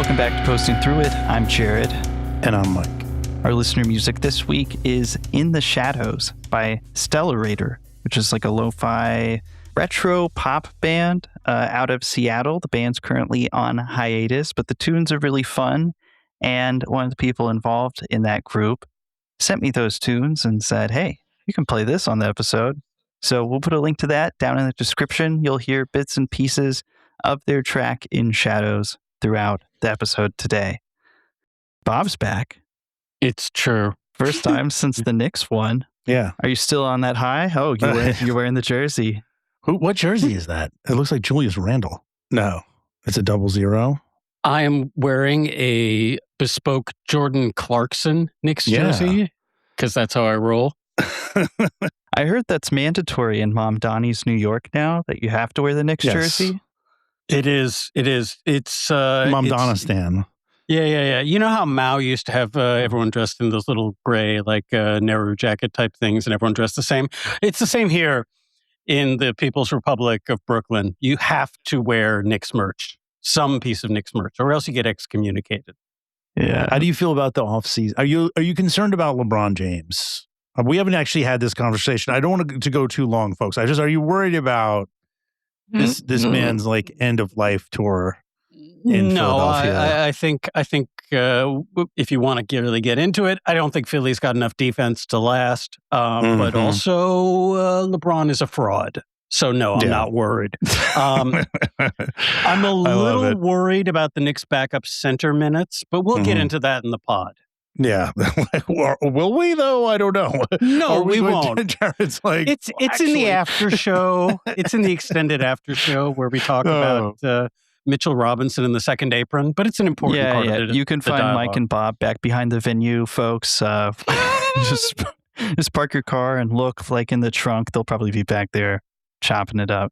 Welcome back to Posting Through It. I'm Jared. And I'm Mike. Our listener music this week is In the Shadows by Stellarator, which is like a lo-fi retro pop band out of Seattle. The band's currently on hiatus, but the tunes are really fun. And one of the people involved in that group sent me those tunes and said, hey, you can play this on the episode. So we'll put a link to that down in the description. You'll hear bits and pieces of their track In Shadows throughout the episode today. Bob's back. It's true. First time since the Knicks won. Yeah. Are you still on that high? Oh, you're wearing the jersey. What jersey is that? It looks like Julius Randle. No, it's a 00. I am wearing a bespoke Jordan Clarkson Knicks jersey because that's how I roll. I heard that's mandatory in Mom Donnie's New York now, that you have to wear the Knicks jersey. It is. It's Mom Donna stan. Yeah. You know how Mao used to have everyone dressed in those little gray, like Nehru jacket type things, and everyone dressed the same? It's the same here in the People's Republic of Brooklyn. You have to wear Knicks merch, some piece of Knicks merch, or else you get excommunicated. Yeah. How do you feel about the offseason? Are you concerned about LeBron James? We haven't actually had this conversation. I don't want to go too long, folks. Are you worried about this man's like end of life tour in Philadelphia? I think if you want to really get into it, I don't think Philly's got enough defense to last. But also, LeBron is a fraud. So no, I'm not worried. I'm a little worried about the Knicks' backup center minutes, but we'll get into that in the pod. Yeah. Will we though? I don't know. No, we won't. Jared's like, it's in the after show. It's in the extended after show where we talk about Mitchell Robinson in the second apron, but it's an important part of it. You can find dialogue. Mike and Bob back behind the venue, folks. Just park your car and look like in the trunk. They'll probably be back there chopping it up.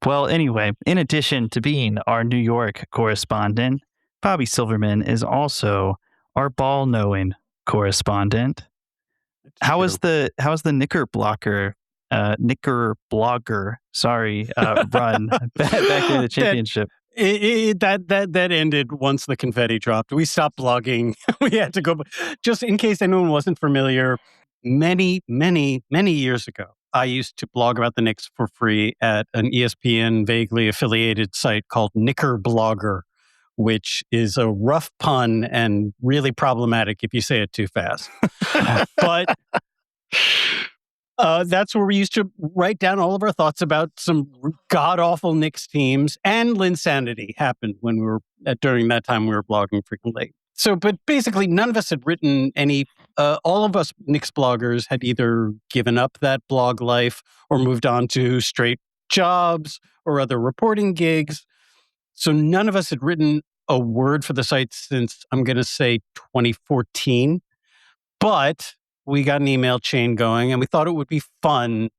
Well, anyway, in addition to being our New York correspondent, Bobby Silverman is also our ball-knowing correspondent. How is the Knickerblogger run back in the championship? That ended once the confetti dropped. We stopped blogging. We had to go. Just in case anyone wasn't familiar, many years ago, I used to blog about the Knicks for free at an ESPN vaguely affiliated site called Knickerblogger, which is a rough pun and really problematic if you say it too fast. But that's where we used to write down all of our thoughts about some god-awful Knicks teams, and Linsanity happened when we were during that time we were blogging frequently. So, but basically none of us had written any, all of us Knicks bloggers had either given up that blog life or moved on to straight jobs or other reporting gigs. So none of us had written a word for the site since, I'm going to say, 2014. But we got an email chain going, and we thought it would be fun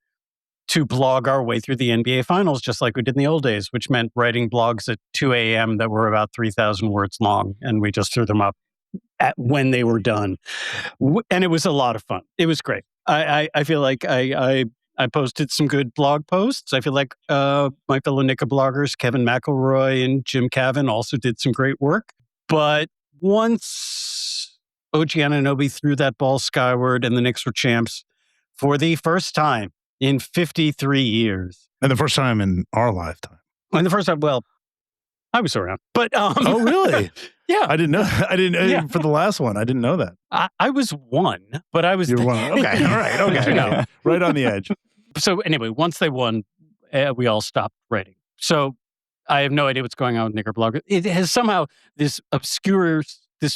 to blog our way through the NBA Finals, just like we did in the old days, which meant writing blogs at 2 a.m. that were about 3,000 words long, and we just threw them up when they were done. And it was a lot of fun. It was great. I feel like I posted some good blog posts. I feel like my fellow Knickerbloggers, Kevin McElroy and Jim Cavan, also did some great work. But once OG Anunoby threw that ball skyward and the Knicks were champs for the first time in 53 years. And the first time in our lifetime. And the first time, well, I was around. But oh, really? Yeah. I didn't know. For the last one, I didn't know that. I was one, but I was... You're one. Okay. All right. Okay. No. Right on the edge. So anyway, once they won, we all stopped writing. So I have no idea what's going on with Knickerblogger. It has somehow this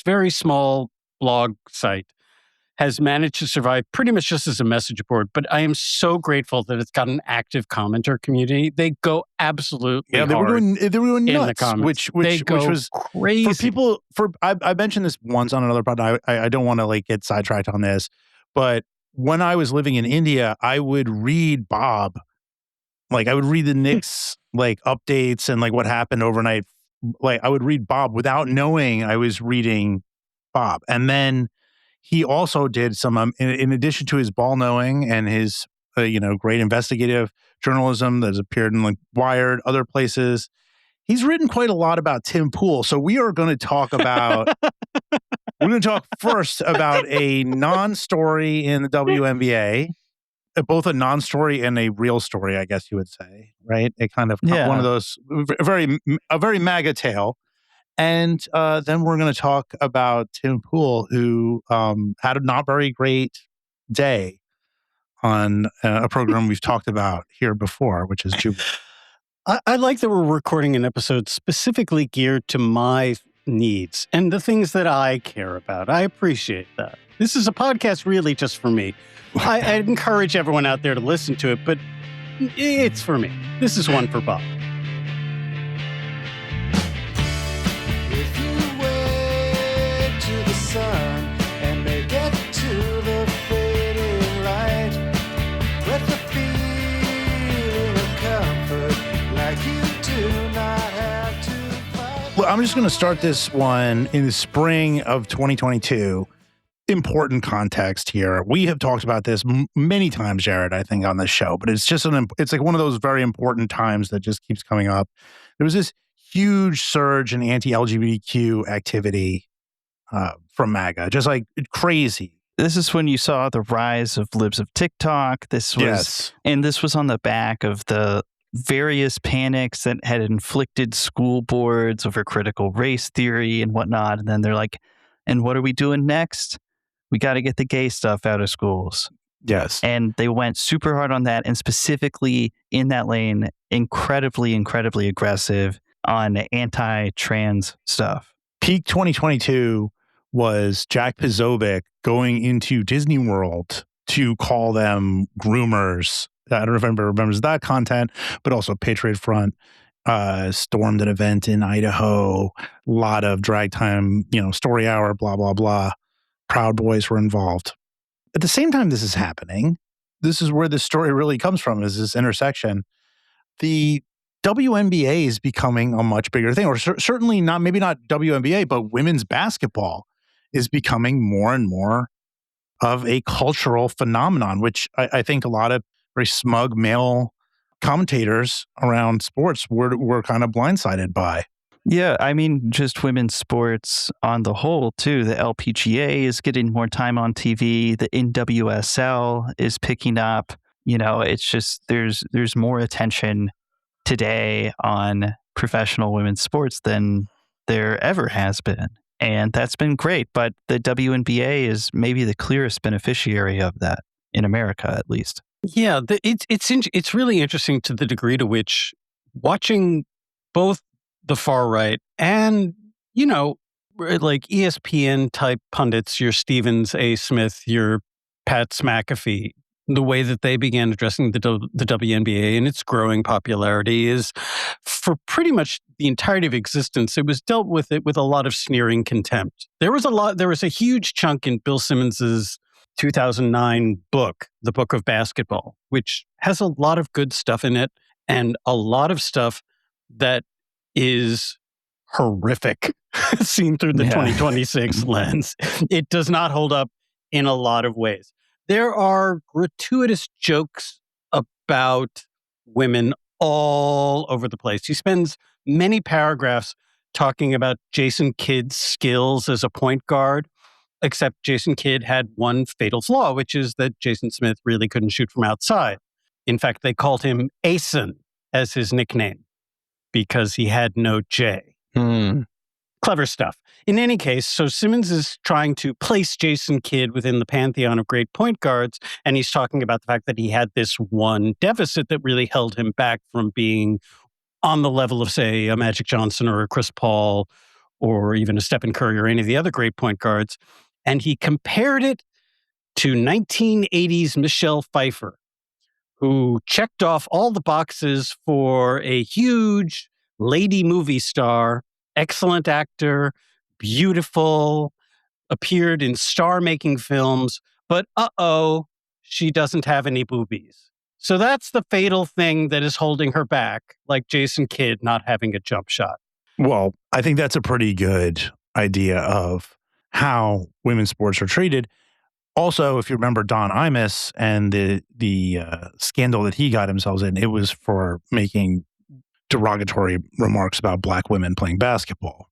very small blog site has managed to survive pretty much just as a message board. But I am so grateful that it's got an active commenter community. They go absolutely they were hard doing in nuts, the comments. which was crazy for people. I mentioned this once on another pod. I don't want to like get sidetracked on this, but when I was living in India, I would read Bob. Like I would read the Knicks like updates and like what happened overnight. Like I would read Bob without knowing I was reading Bob. And then he also did some, in addition to his ball knowing and his, great investigative journalism that's appeared in like Wired, other places. he's written quite a lot about Tim Pool. So we are going to talk about, we're going to talk first about a non-story in the WNBA, both a non-story and a real story, I guess you would say, right? A kind of one of those, a very MAGA tale. And then we're going to talk about Tim Pool, who had a not very great day on a program we've talked about here before, which is Jubilee. I like that we're recording an episode specifically geared to my needs and the things that I care about. I appreciate that. This is a podcast really just for me. I'd encourage everyone out there to listen to it, but it's for me. This is one for Bob. If you wait to the sun and may get to the fading light, with the feeling of comfort like you do not have to fight. Well, I'm just going to start this one in the spring of 2022. Important context here. We have talked about this many times, Jared, I think, on this show, but it's just it's like one of those very important times that just keeps coming up. There was this huge surge in anti-LGBTQ activity from MAGA, just like crazy. This is when you saw the rise of libs of TikTok. And this was on the back of the various panics that had inflicted school boards over critical race theory and whatnot. And then they're like, and what are we doing next? We got to get the gay stuff out of schools. Yes. And they went super hard on that, and specifically in that lane, incredibly, incredibly aggressive on anti-trans stuff. Peak 2022 was Jack Posobiec going into Disney World to call them groomers. I don't know if anybody remembers that content, but also Patriot Front stormed an event in Idaho. A lot of drag time, story hour, blah, blah, blah. Proud Boys were involved. At the same time this is happening, this is where this story really comes from, is this intersection. The WNBA is becoming a much bigger thing, or certainly not, maybe not WNBA, but women's basketball is becoming more and more of a cultural phenomenon, which I think a lot of very smug male commentators around sports were kind of blindsided by. Yeah, I mean, just women's sports on the whole, too. The LPGA is getting more time on TV. The NWSL is picking up. It's just there's more attention today on professional women's sports than there ever has been. And that's been great. But the WNBA is maybe the clearest beneficiary of that in America, at least. Yeah, it's really interesting to the degree to which watching both the far right and, like ESPN type pundits, your Stevens A. Smith, your Pat McAfee, the way that they began addressing the WNBA and its growing popularity is, for pretty much the entirety of existence, it was dealt with with a lot of sneering contempt. There was a huge chunk in Bill Simmons's 2009 book, The Book of Basketball, which has a lot of good stuff in it and a lot of stuff that is horrific seen through the 2026 lens. It does not hold up in a lot of ways. There are gratuitous jokes about women all over the place. He spends many paragraphs talking about Jason Kidd's skills as a point guard, except Jason Kidd had one fatal flaw, which is that Jason Smith really couldn't shoot from outside. In fact, they called him Asen as his nickname because he had no J. Clever stuff. In any case, so Simmons is trying to place Jason Kidd within the pantheon of great point guards, and he's talking about the fact that he had this one deficit that really held him back from being on the level of, say, a Magic Johnson or a Chris Paul or even a Stephen Curry or any of the other great point guards. And he compared it to 1980s Michelle Pfeiffer, who checked off all the boxes for a huge lady movie star, excellent actor, beautiful, appeared in star-making films, but she doesn't have any boobies. So that's the fatal thing that is holding her back, like Jason Kidd not having a jump shot. Well, I think that's a pretty good idea of how women's sports are treated. Also, if you remember Don Imus and the scandal that he got himself in, it was for making derogatory remarks about black women playing basketball.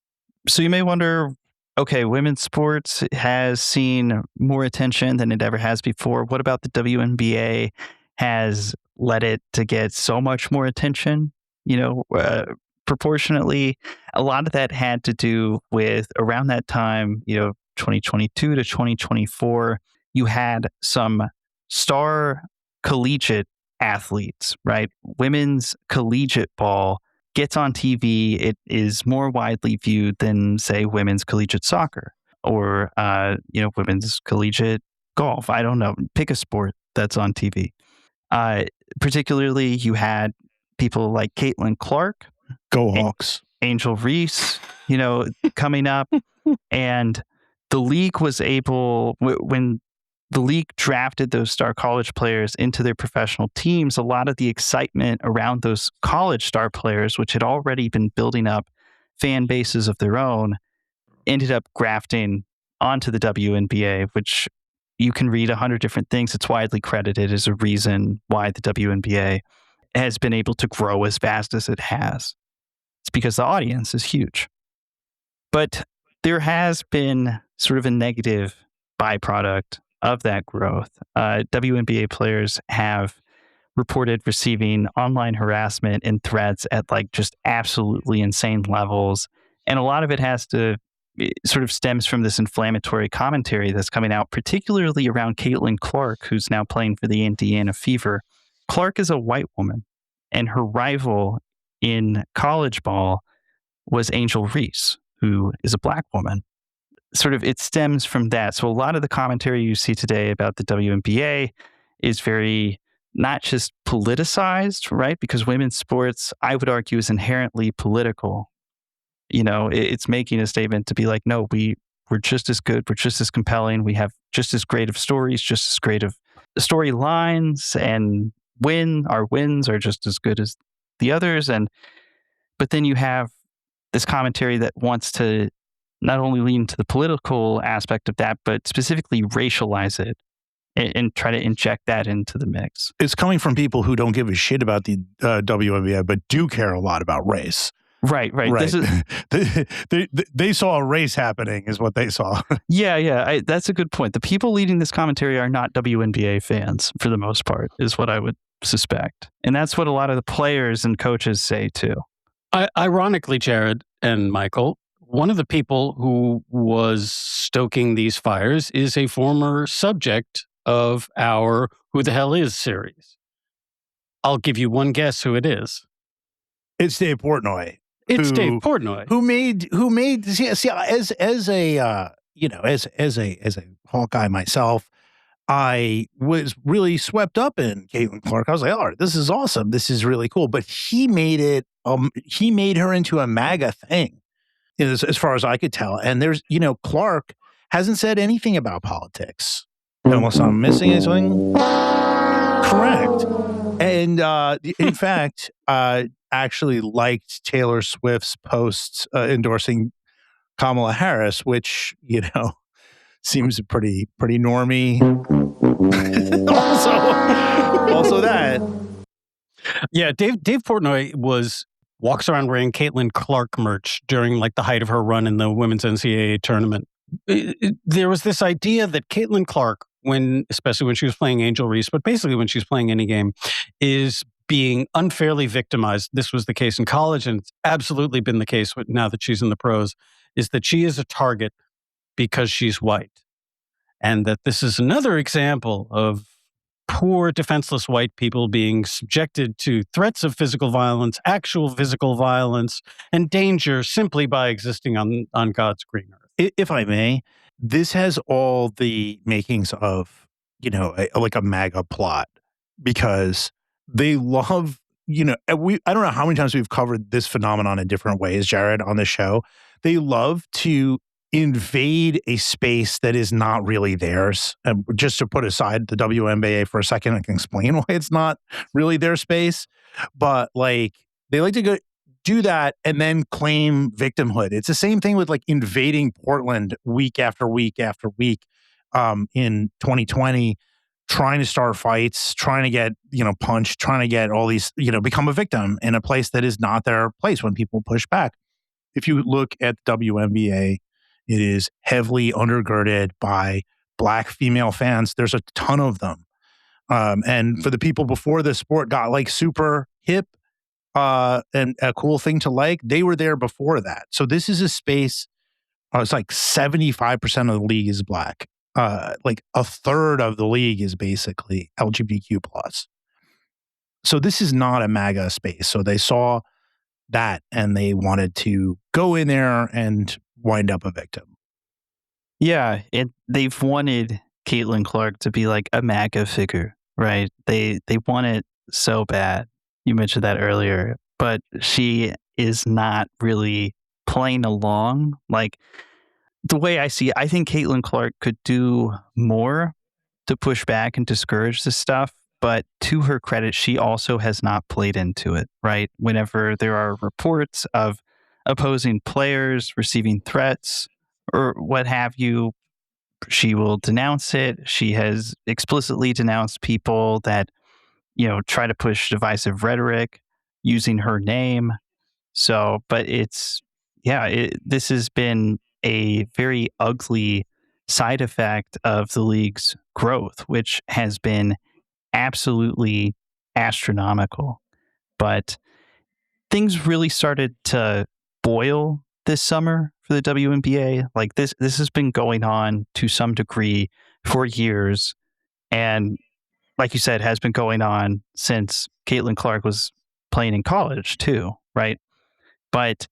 So you may wonder, okay, women's sports has seen more attention than it ever has before. What about the WNBA has led it to get so much more attention? Proportionately, a lot of that had to do with around that time, 2022 to 2024, you had some star collegiate athletes, right? Women's collegiate ball gets on TV. It is more widely viewed than, say, women's collegiate soccer or, women's collegiate golf. I don't know. Pick a sport that's on TV. Particularly, you had people like Caitlin Clark, Go Hawks, Angel Reese, coming up. And the league was able, when the league drafted those star college players into their professional teams, a lot of the excitement around those college star players, which had already been building up fan bases of their own, ended up grafting onto the WNBA, which you can read 100 different things. It's widely credited as a reason why the WNBA has been able to grow as fast as it has. It's because the audience is huge. But there has been sort of a negative byproduct of that growth. WNBA players have reported receiving online harassment and threats at just absolutely insane levels. And a lot of it sort of stems from this inflammatory commentary that's coming out, particularly around Caitlin Clark, who's now playing for the Indiana Fever. Clark is a white woman, and her rival in college ball was Angel Reese, who is a black woman. Sort of it stems from that. So a lot of the commentary you see today about the WNBA is very not just politicized, right? Because women's sports, I would argue, is inherently political. It's making a statement to be like, no, we're just as good, we're just as compelling, we have just as great of stories, just as great of storylines, and our wins are just as good as the others. But then you have this commentary that wants to not only lean to the political aspect of that, but specifically racialize it and try to inject that into the mix. It's coming from people who don't give a shit about the WNBA, but do care a lot about race. Right. This is, they saw a race happening, is what they saw. Yeah. That's a good point. The people leading this commentary are not WNBA fans for the most part, is what I would suspect. And that's what a lot of the players and coaches say too. Ironically, Jared and Michael, one of the people who was stoking these fires is a former subject of our Who the Hell Is series. I'll give you one guess who it is. It's Dave Portnoy. It's Dave Portnoy. Who made as a Hawkeye myself, I was really swept up in Caitlin Clark. I was like, oh, this is awesome. This is really cool. But he made her into a MAGA thing, as far as I could tell. And there's, Clark hasn't said anything about politics, unless I'm missing anything. Correct. And in fact, actually liked Taylor Swift's posts endorsing Kamala Harris, which, seems pretty normie. also that. Yeah, Dave Portnoy walks around wearing Caitlin Clark merch during the height of her run in the women's NCAA tournament. There was this idea that Caitlin Clark, especially when she was playing Angel Reese, but basically when she's playing any game, is being unfairly victimized. This was the case in college, and it's absolutely been the case now that she's in the pros, is that she is a target because she's white. And that this is another example of poor, defenseless white people being subjected to threats of physical violence, actual physical violence, and danger simply by existing on God's green earth. If I may, this has all the makings of, a MAGA plot, because they love, I don't know how many times we've covered this phenomenon in different ways, Jared, on the show. They love to invade a space that is not really theirs. And just to put aside the WNBA for a second, I can explain why it's not really their space. But they like to go do that and then claim victimhood. It's the same thing with invading Portland week after week after week in 2020, trying to start fights, trying to get, punched, trying to get all these, become a victim in a place that is not their place when people push back. If you look at the WNBA, it is heavily undergirded by Black female fans. There's a ton of them. And for the people before the sport got like super hip and a cool thing to like, they were there before that. So this is a space, it's like 75% of the league is Black. Like a third of the league is basically LGBTQ+. So this is not a MAGA space. So they saw that and they wanted to go in there and wind up a victim. Yeah, they've wanted Caitlin Clark to be like a MAGA figure, right? They want it so bad. You mentioned that earlier, but she is not really playing along. Like the way I see it, I think Caitlin Clark could do more to push back and discourage this stuff. But to her credit, she also has not played into it, right? Whenever there are reports of opposing players receiving threats or what have you, she will denounce it. She has explicitly denounced people that, try to push divisive rhetoric using her name. So, but this has been a very ugly side effect of the league's growth, which has been absolutely astronomical. But things really started to boil this summer for the WNBA. Like this has been going on to some degree for years. And like you said, has been going on since Caitlin Clark was playing in college too, right? But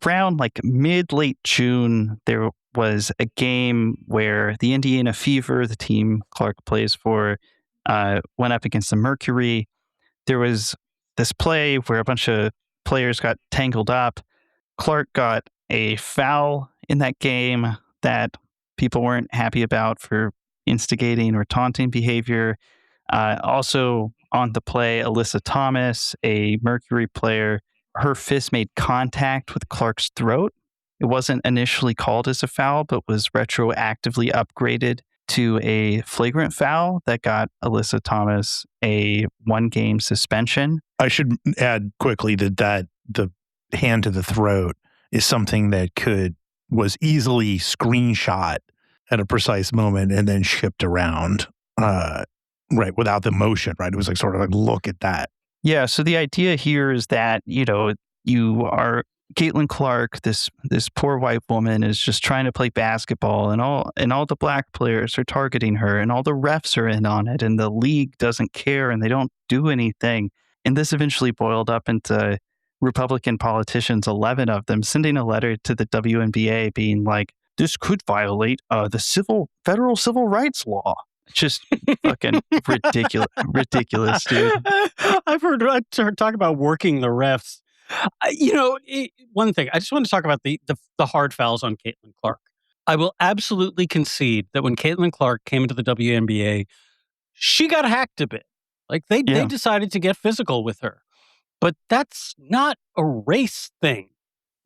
around like mid-late June, there was a game where the Indiana Fever, the team Clark plays for, went up against the Mercury. There was this play where a bunch of players got tangled up. Clark got a foul in that game that people weren't happy about for instigating or taunting behavior. Also on the play, Alyssa Thomas, a Mercury player, her fist made contact with Clark's throat. It wasn't initially called as a foul, but was retroactively upgraded to a flagrant foul that got Alyssa Thomas a 1-game suspension. I should add quickly that the hand to the throat is something that was easily screenshot at a precise moment and then shipped around, right, without the motion, right? It was like sort of like, look at that. Yeah, so the idea here is that, you are Caitlin Clark, this poor white woman is just trying to play basketball and all the Black players are targeting her and all the refs are in on it and the league doesn't care and they don't do anything. And this eventually boiled up into Republican politicians, 11 of them, sending a letter to the WNBA being like, this could violate the federal civil rights law. Just fucking ridiculous, dude. I've heard talk about working the refs. One thing, I just want to talk about the hard fouls on Caitlin Clark. I will absolutely concede that when Caitlin Clark came into the WNBA, she got hacked a bit. Like they decided to get physical with her. But that's not a race thing.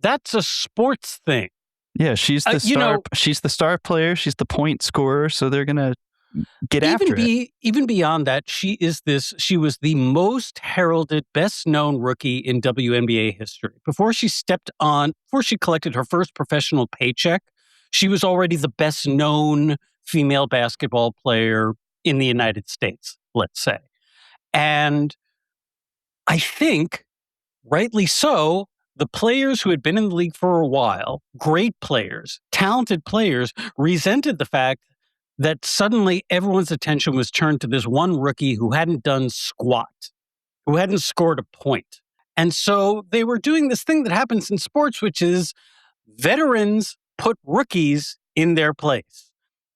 That's a sports thing. Yeah, she's the star. She's the star player. She's the point scorer. So they're gonna get after it. Even beyond that, she was the most heralded, best known rookie in WNBA history. Before she collected her first professional paycheck, she was already the best known female basketball player in the United States, let's say. And I think, rightly so, the players who had been in the league for a while, great players, talented players, resented the fact that suddenly everyone's attention was turned to this one rookie who hadn't done squat, who hadn't scored a point. And so they were doing this thing that happens in sports, which is veterans put rookies in their place.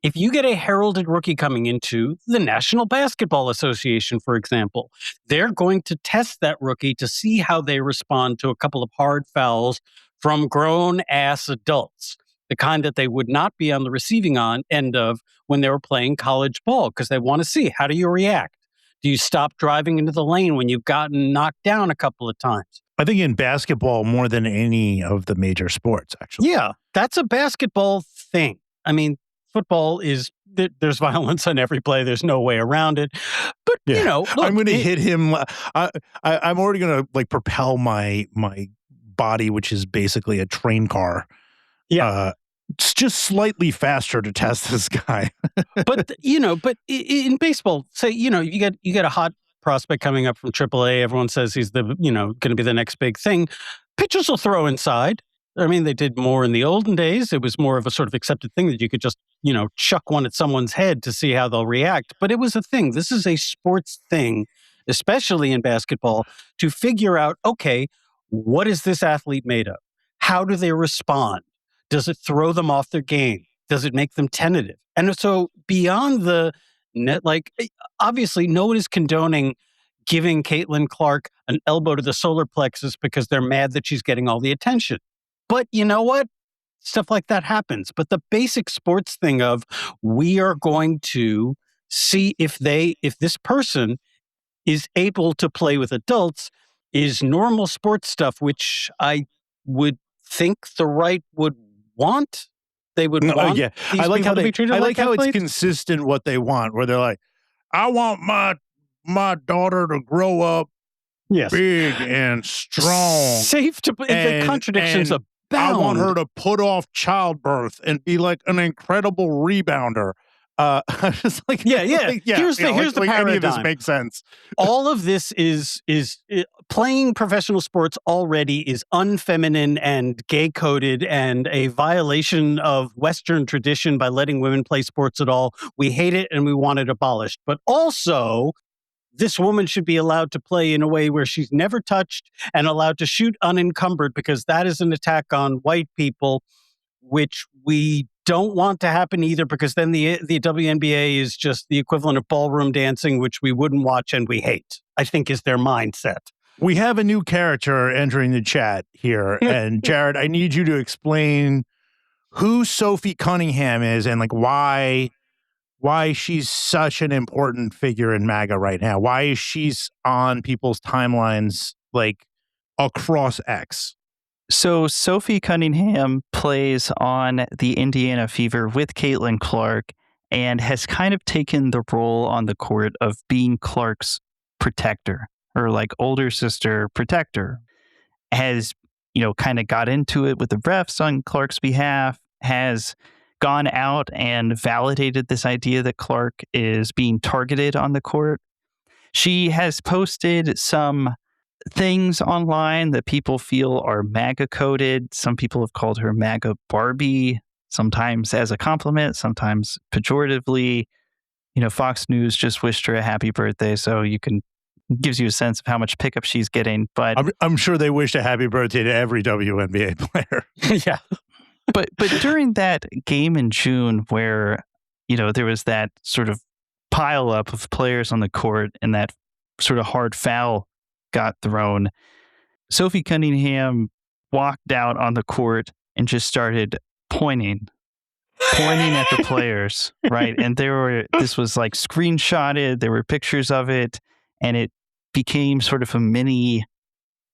If you get a heralded rookie coming into the National Basketball Association, for example, they're going to test that rookie to see how they respond to a couple of hard fouls from grown-ass adults, the kind that they would not be on the receiving end of when they were playing college ball, because they want to see, how do you react? Do you stop driving into the lane when you've gotten knocked down a couple of times? I think in basketball more than any of the major sports, actually. Yeah, that's a basketball thing. I mean, football is there's violence on every play. There's no way around it. But, look, I'm going to hit him. I'm already going to like propel my body, which is basically a train car. Yeah. It's just slightly faster to test this guy. But in baseball, say, you get a hot prospect coming up from AAA. Everyone says he's going to be the next big thing. Pitchers will throw inside. I mean, they did more in the olden days. It was more of a sort of accepted thing that you could just, chuck one at someone's head to see how they'll react. But it was a thing. This is a sports thing, especially in basketball, to figure out, okay, what is this athlete made of? How do they respond? Does it throw them off their game? Does it make them tentative? And so beyond the net, obviously no one is condoning giving Caitlin Clark an elbow to the solar plexus because they're mad that she's getting all the attention. But you know what? Stuff like that happens. But the basic sports thing of we are going to see if this person is able to play with adults is normal sports stuff, which I would think the right would want. They would want these I like people how to be treated like athletes. It's consistent what they want, where they're like, I want my daughter to grow up big and strong. Safe to the contradictions abound. I want her to put off childbirth and be like an incredible rebounder. I was just like, Here's the paradigm. Any of this makes sense. All of this is playing professional sports already is unfeminine and gay coded and a violation of Western tradition by letting women play sports at all. We hate it and we want it abolished. But also, this woman should be allowed to play in a way where she's never touched and allowed to shoot unencumbered, because that is an attack on white people, which we don't want to happen either, because then the WNBA is just the equivalent of ballroom dancing, which we wouldn't watch and we hate, I think is their mindset. We have a new character entering the chat here. And Jared, I need you to explain who Sophie Cunningham is and why she's such an important figure in MAGA right now. Why she's on people's timelines across X. So Sophie Cunningham plays on the Indiana Fever with Caitlin Clark and has kind of taken the role on the court of being Clark's protector, her older sister protector. Has, kind of got into it with the refs on Clark's behalf, has gone out and validated this idea that Clark is being targeted on the court. She has posted some things online that people feel are MAGA coded. Some people have called her MAGA Barbie, sometimes as a compliment, sometimes pejoratively. Fox News just wished her a happy birthday, so gives you a sense of how much pickup she's getting. But I'm sure they wished a happy birthday to every WNBA player. Yeah. But during that game in June where, there was that sort of pile up of players on the court and that sort of hard foul got thrown, Sophie Cunningham walked out on the court and just started pointing at the players, right? And this was screenshotted, there were pictures of it, and it became sort of a mini,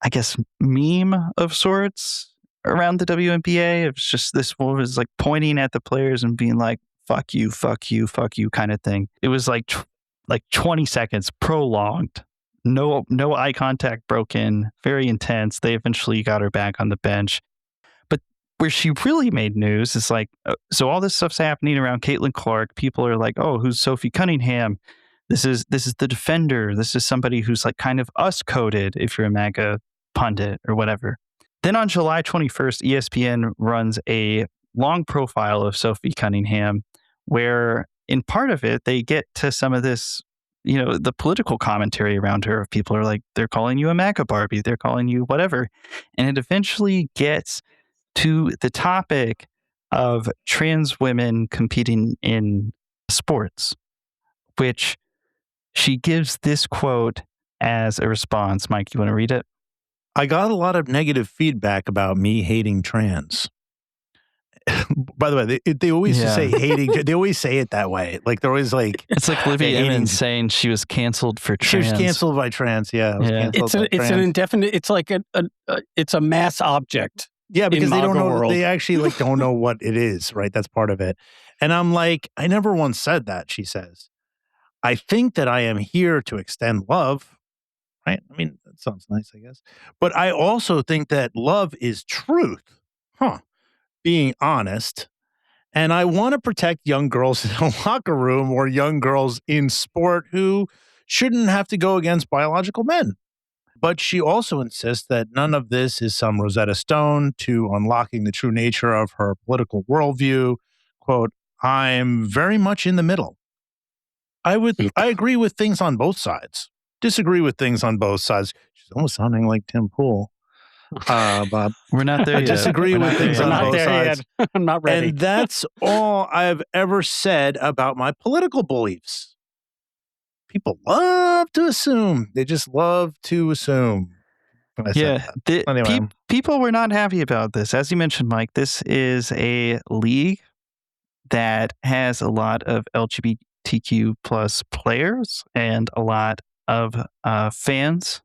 I guess, meme of sorts around the WNBA. It was just this woman was pointing at the players and being like, fuck you, fuck you, fuck you kind of thing. It was like 20 seconds prolonged. No eye contact broken, very intense. They eventually got her back on the bench. But where she really made news is so all this stuff's happening around Caitlin Clark. People are like, oh, who's Sophie Cunningham? This is the defender. This is somebody who's kind of us coded if you're a MAGA pundit or whatever. Then on July 21st, ESPN runs a long profile of Sophie Cunningham where in part of it, they get to some of this, the political commentary around her. People are like, they're calling you a MAGA Barbie. They're calling you whatever. And it eventually gets to the topic of trans women competing in sports, which she gives this quote as a response. Mike, you want to read it? I got a lot of negative feedback about me hating trans. By the way, they always just say hating. They always say it that way. They're always like, it's like Livy Emmons saying she was canceled for trans. She was canceled by trans. Yeah, it's an indefinite. It's like it's a mass object. Yeah, because they don't MAGA know. world. They actually like don't know what it is, right? That's part of it. And I'm like, I never once said that, she says. I think that I am here to extend love, right? I mean, that sounds nice, I guess. But I also think that love is truth. Being honest. And I want to protect young girls in a locker room or young girls in sport who shouldn't have to go against biological men. But she also insists that none of this is some Rosetta Stone to unlocking the true nature of her political worldview. Quote, I'm very much in the middle. I agree with things on both sides, disagree with things on both sides. She's almost sounding like Tim Pool. Bob. We're not there I yet. disagree We're with not there things yet. on I'm not both there sides. yet. I'm not ready. And that's all I've ever said about my political beliefs. People love to assume. They just love to assume. When I said that. Anyway. People were not happy about this. As you mentioned, Mike, this is a league that has a lot of LGBTQ plus players and a lot of fans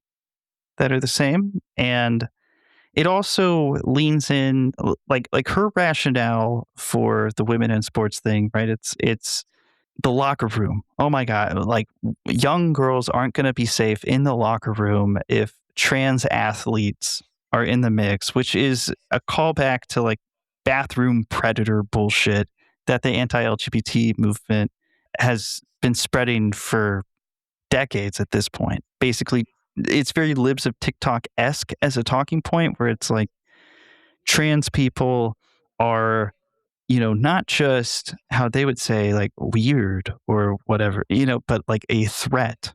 that are the same. And it also leans in like her rationale for the women in sports thing, right? It's the locker room. Oh my God. Like young girls aren't going to be safe in the locker room if trans athletes are in the mix, which is a callback to like bathroom predator bullshit that the anti-LGBT movement has been spreading for decades at this point. Basically, it's very libs of TikTok-esque as a talking point where it's like trans people are, not just how they would say like weird or whatever, but like a threat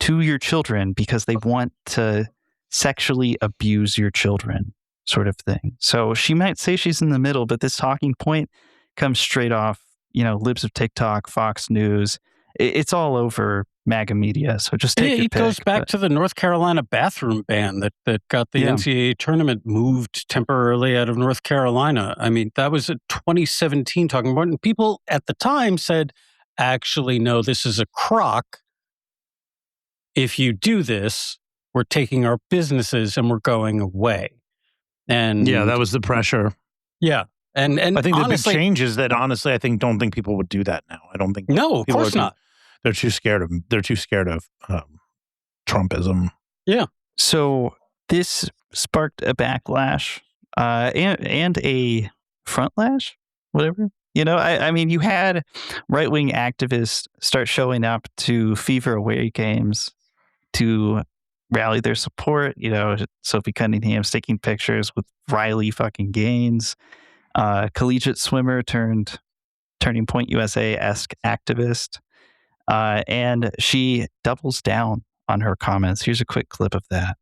to your children because they want to sexually abuse your children sort of thing. So she might say she's in the middle, but this talking point comes straight off, libs of TikTok, Fox News. It's all over MAGA media. So just take your it pick. goes back to the North Carolina bathroom ban that got the NCAA tournament moved temporarily out of North Carolina. I mean, that was in 2017 talking about it. And people at the time said, actually, no, this is a crock. If you do this, we're taking our businesses and we're going away. And yeah, that was the pressure. Yeah. And I think honestly, the big change is that honestly, don't think people would do that now. I don't think. No, of course not. They're too scared of Trumpism. Yeah. So this sparked a backlash and a front lash, whatever. I mean, you had right-wing activists start showing up to Fever away games to rally their support. Sophie Cunningham's taking pictures with Riley fucking Gaines, collegiate swimmer turned Turning Point USA-esque activist. And she doubles down on her comments. Here's a quick clip of that.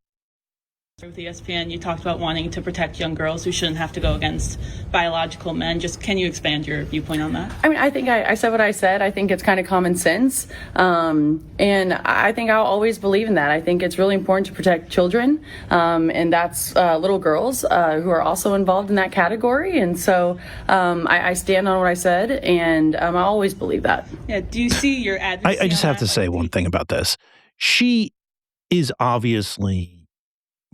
With ESPN, you talked about wanting to protect young girls who shouldn't have to go against biological men. Just can you expand your viewpoint on that? I mean, I think I said what I said. I think it's kind of common sense. And I think I'll always believe in that. I think it's really important to protect children. And that's little girls who are also involved in that category. And so I stand on what I said, and I always believe that. Yeah. Do you see your advocacy? I just have to say one thing about this. She is obviously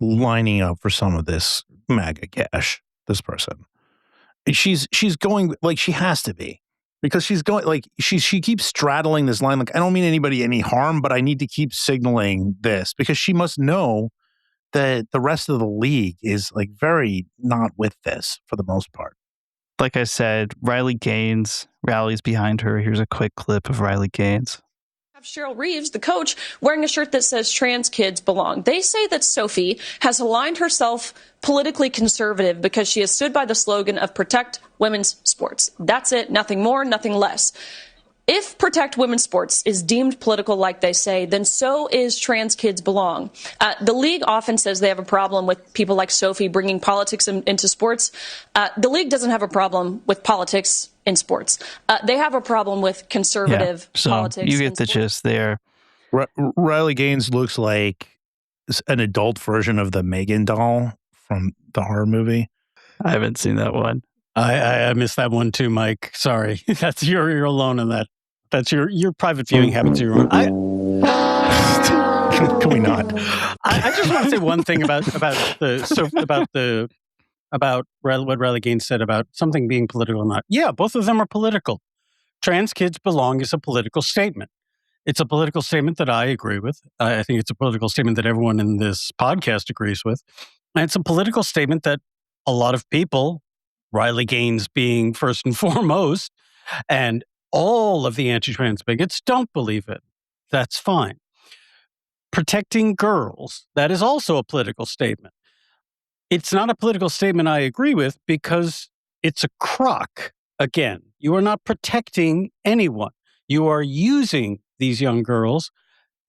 lining up for some of this MAGA cash, this person. She's going like she has to be, because she's going like she keeps straddling this line. Like, I don't mean anybody any harm, but I need to keep signaling this because she must know that the rest of the league is like very not with this for the most part. Like I said, Riley Gaines rallies behind her. Here's a quick clip of Riley Gaines. Cheryl Reeves, the coach, wearing a shirt that says trans kids belong. They say that Sophie has aligned herself politically conservative because she has stood by the slogan of protect women's sports. That's it. Nothing more, nothing less. If protect women's sports is deemed political, like they say, then so is trans kids belong. The league often says they have a problem with people like Sophie bringing politics into sports. The league doesn't have a problem with politics in sports. They have a problem with conservative politics. You get the gist there. Riley Gaines looks like an adult version of the Megan doll from the horror movie. I haven't seen that one. I missed that one too, Mike. Sorry. That's you're alone in that. That's your private viewing habits. Can we not? I just want to say one thing about the about what Riley Gaines said about something being political or not. Yeah, both of them are political. Trans kids belong is a political statement. It's a political statement that I agree with. I think it's a political statement that everyone in this podcast agrees with. And it's a political statement that a lot of people, Riley Gaines being first and foremost, and all of the anti-trans bigots don't believe it. That's fine. Protecting girls, that is also a political statement. It's not a political statement I agree with because it's a crock. Again, you are not protecting anyone. You are using these young girls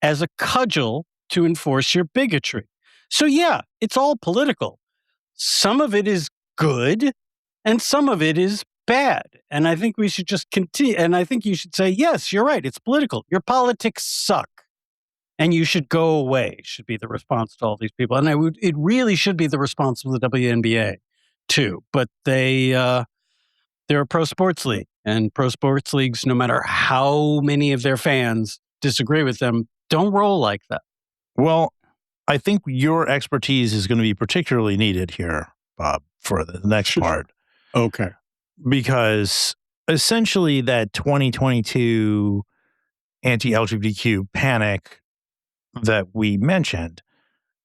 as a cudgel to enforce your bigotry. So yeah, it's all political. Some of it is good and some of it is bad. And I think we should just continue. And I think you should say, yes, you're right. It's political. Your politics suck. And you should go away, should be the response to all these people. And it really should be the response of the WNBA, too. But they're a pro sports league. And pro sports leagues, no matter how many of their fans disagree with them, don't roll like that. Well, I think your expertise is going to be particularly needed here, Bob, for the next part. Okay. Because essentially that 2022 anti-LGBTQ panic that we mentioned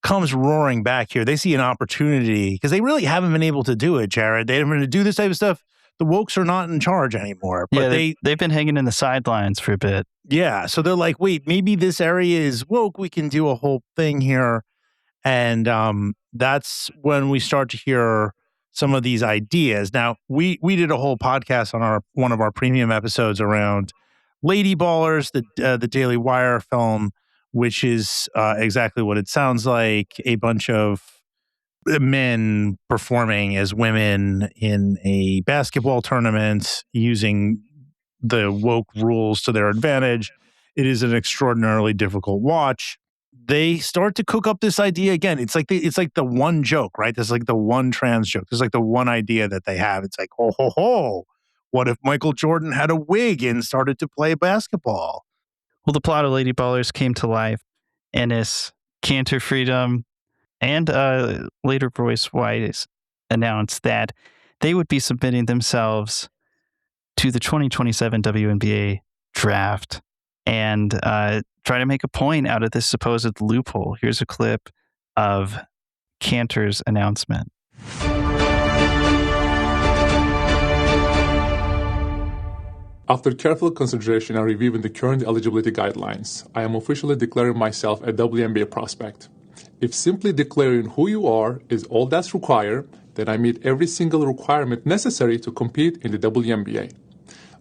comes roaring back here. They see an opportunity because they really haven't been able to do it, Jared. They haven't been able to do this type of stuff. The wokes are not in charge anymore. But they've been hanging in the sidelines for a bit. Yeah. So they're like, wait, maybe this area is woke. We can do a whole thing here. And that's when we start to hear some of these ideas. Now, we did a whole podcast on one of our premium episodes around Lady Ballers, the Daily Wire film, which is exactly what it sounds like, a bunch of men performing as women in a basketball tournament using the woke rules to their advantage. It is an extraordinarily difficult watch. They start to cook up this idea again. It's like the one joke, right? There's like the one trans joke. There's like the one idea that they have. It's like, ho, ho, ho. What if Michael Jordan had a wig and started to play basketball? Well, the plot of Lady Ballers came to life. Ennis, Cantor Freedom, and later Royce Wise announced that they would be submitting themselves to the 2027 WNBA draft and try to make a point out of this supposed loophole. Here's a clip of Cantor's announcement. After careful consideration and reviewing the current eligibility guidelines, I am officially declaring myself a WNBA prospect. If simply declaring who you are is all that's required, then I meet every single requirement necessary to compete in the WNBA.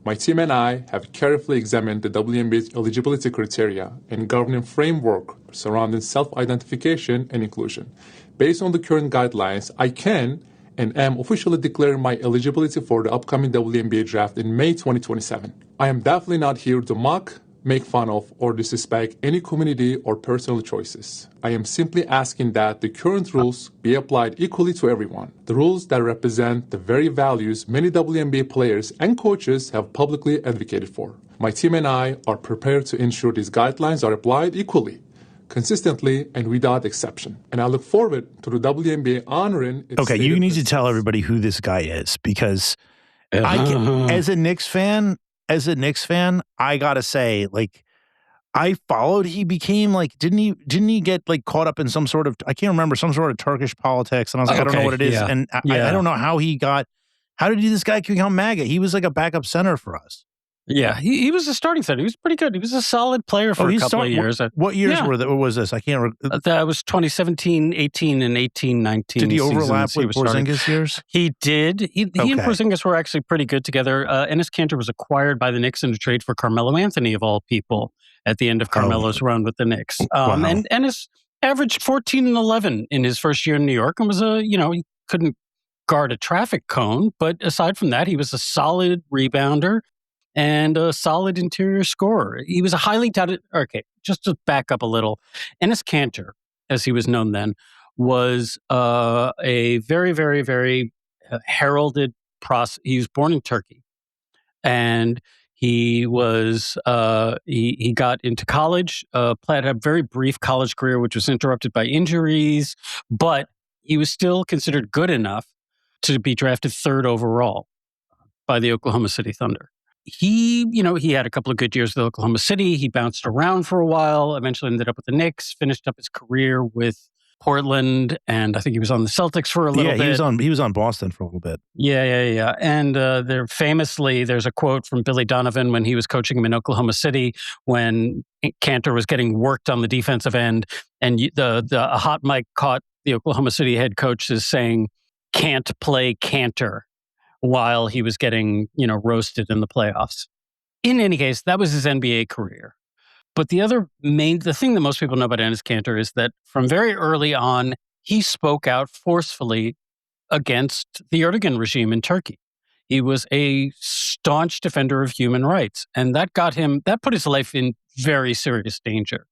My team and I have carefully examined the WNBA's eligibility criteria and governing framework surrounding self-identification and inclusion. Based on the current guidelines, I can and am officially declaring my eligibility for the upcoming WNBA draft in May 2027. I am definitely not here to mock, make fun of, or disrespect any community or personal choices. I am simply asking that the current rules be applied equally to everyone. The rules that represent the very values many WNBA players and coaches have publicly advocated for. My team and I are prepared to ensure these guidelines are applied equally, consistently, and without exception. And I look forward to the WNBA honoring its Okay, you need to tell principles. everybody who this guy is because as a Knicks fan, I gotta say, like, I followed. He became like, didn't he get like caught up in some sort of, I can't remember, some sort of Turkish politics, and I was like, I don't know what it is, yeah. and I don't know how did this guy become MAGA? He was like a backup center for us. Yeah, he was a starting center. He was pretty good. He was a solid player for a couple of years. What years Yeah. what was this? I can't remember. That was 2017, 18, and 18, 19 Did he overlap seasons. with Porzingis years? He did. He and Okay. Porzingis were actually pretty good together. Ennis Cantor was acquired by the Knicks in a trade for Carmelo Anthony, of all people, at the end of Carmelo's run with the Knicks. Wow. And Ennis averaged 14 and 11 in his first year in New York and was he couldn't guard a traffic cone. But aside from that, he was a solid rebounder and a solid interior scorer. He was a highly touted. Okay, just to back up a little, Ennis Cantor, as he was known then, was a very, very, very heralded He was born in Turkey, and he was he got into college. Had a very brief college career, which was interrupted by injuries, but he was still considered good enough to be drafted 3rd overall by the Oklahoma City Thunder. He had a couple of good years with Oklahoma City. He bounced around for a while, eventually ended up with the Knicks, finished up his career with Portland, and I think he was on the Celtics for a little bit. He was on Boston for a little bit. Yeah. And there's a quote from Billy Donovan when he was coaching him in Oklahoma City when Cantor was getting worked on the defensive end, and a hot mic caught the Oklahoma City head coach as saying, "Can't play Cantor," while he was getting, roasted in the playoffs. In any case, that was his NBA career. But the thing that most people know about Enes Kanter is that from very early on, he spoke out forcefully against the Erdogan regime in Turkey. He was a staunch defender of human rights, and that put his life in very serious danger.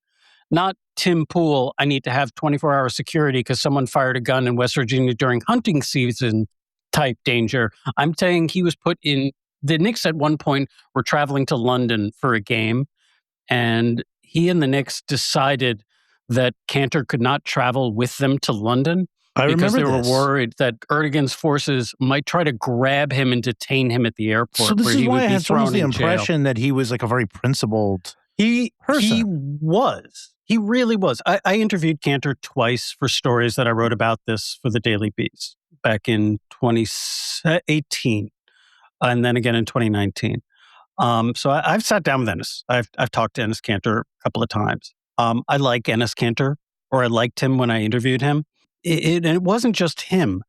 Not Tim Pool, I need to have 24-hour security because someone fired a gun in West Virginia during hunting season type danger. I'm saying he was put in. The Knicks at one point were traveling to London for a game, and he and the Knicks decided that Cantor could not travel with them to London because they were worried that Erdogan's forces might try to grab him and detain him at the airport. So this where is he why would I be had thrown almost the in jail. impression that he was like a very principled person. He was. He really was. I interviewed Cantor twice for stories that I wrote about this for the Daily Beast back in 2018 and then again in 2019. So I've sat down with Enes. I've talked to Enes Kanter a couple of times. I like Enes Kanter, or I liked him when I interviewed him. And it wasn't just him.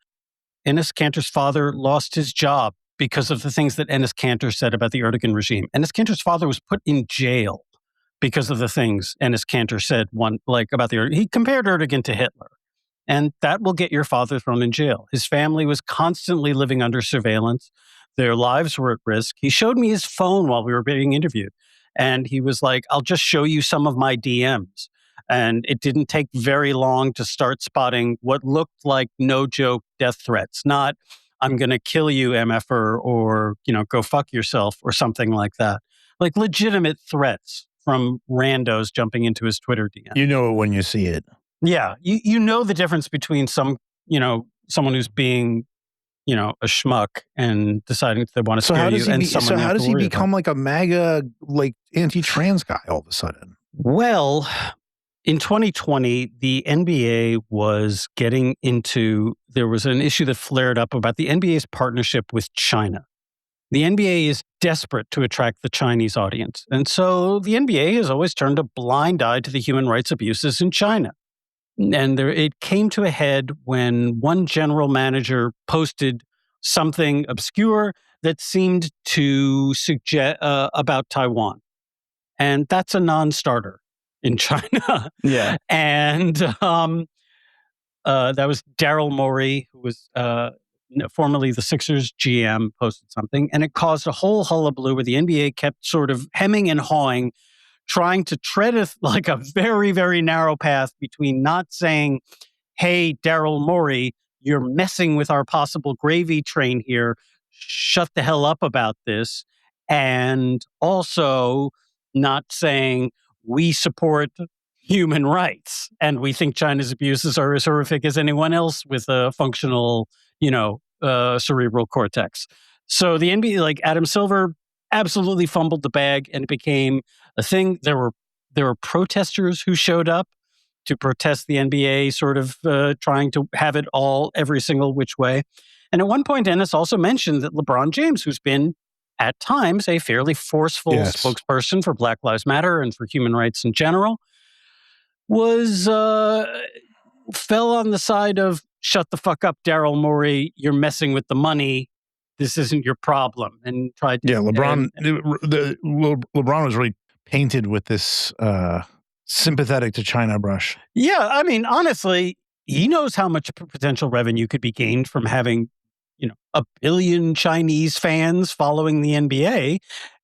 Enes Kanter's father lost his job because of the things that Enes Kanter said about the Erdogan regime. Enes Kanter's father was put in jail because of the things Enes Kanter said about the he compared Erdogan to Hitler. And that will get your father thrown in jail. His family was constantly living under surveillance. Their lives were at risk. He showed me his phone while we were being interviewed. And he was like, "I'll just show you some of my DMs." And it didn't take very long to start spotting what looked like no joke death threats. Not, "I'm going to kill you, MFer," or, "go fuck yourself," or something like that. Like legitimate threats from randos jumping into his Twitter DM. You know it when you see it. Yeah. You know the difference between someone who's being, a schmuck and deciding they want to scare you and someone. So how does he become like a MAGA, like anti-trans guy all of a sudden? Well, in 2020, the NBA was getting into, there was an issue that flared up about the NBA's partnership with China. The NBA is desperate to attract the Chinese audience. And so the NBA has always turned a blind eye to the human rights abuses in China. And it came to a head when one general manager posted something obscure that seemed to suggest about Taiwan. And that's a non-starter in China. Yeah. And that was Daryl Morey, who was formerly the Sixers GM, posted something. And it caused a whole hullabaloo where the NBA kept sort of hemming and hawing, trying to tread a very, very narrow path between not saying, "Hey, Daryl Morey, you're messing with our possible gravy train here. Shut the hell up about this." And also not saying, "We support human rights and we think China's abuses are as horrific as anyone else with a functional, cerebral cortex." So the NBA, like Adam Silver, absolutely fumbled the bag, and it became a thing. There were protesters who showed up to protest the NBA, sort of trying to have it all every single which way. And at one point, Enes also mentioned that LeBron James, who's been at times a fairly forceful spokesperson for Black Lives Matter and for human rights in general, was fell on the side of, "Shut the fuck up, Daryl Morey. You're messing with the money. This isn't your problem." And tried to... Yeah, LeBron was really painted with this sympathetic to China brush. Yeah, I mean, honestly, he knows how much potential revenue could be gained from having, 1 billion Chinese fans following the NBA,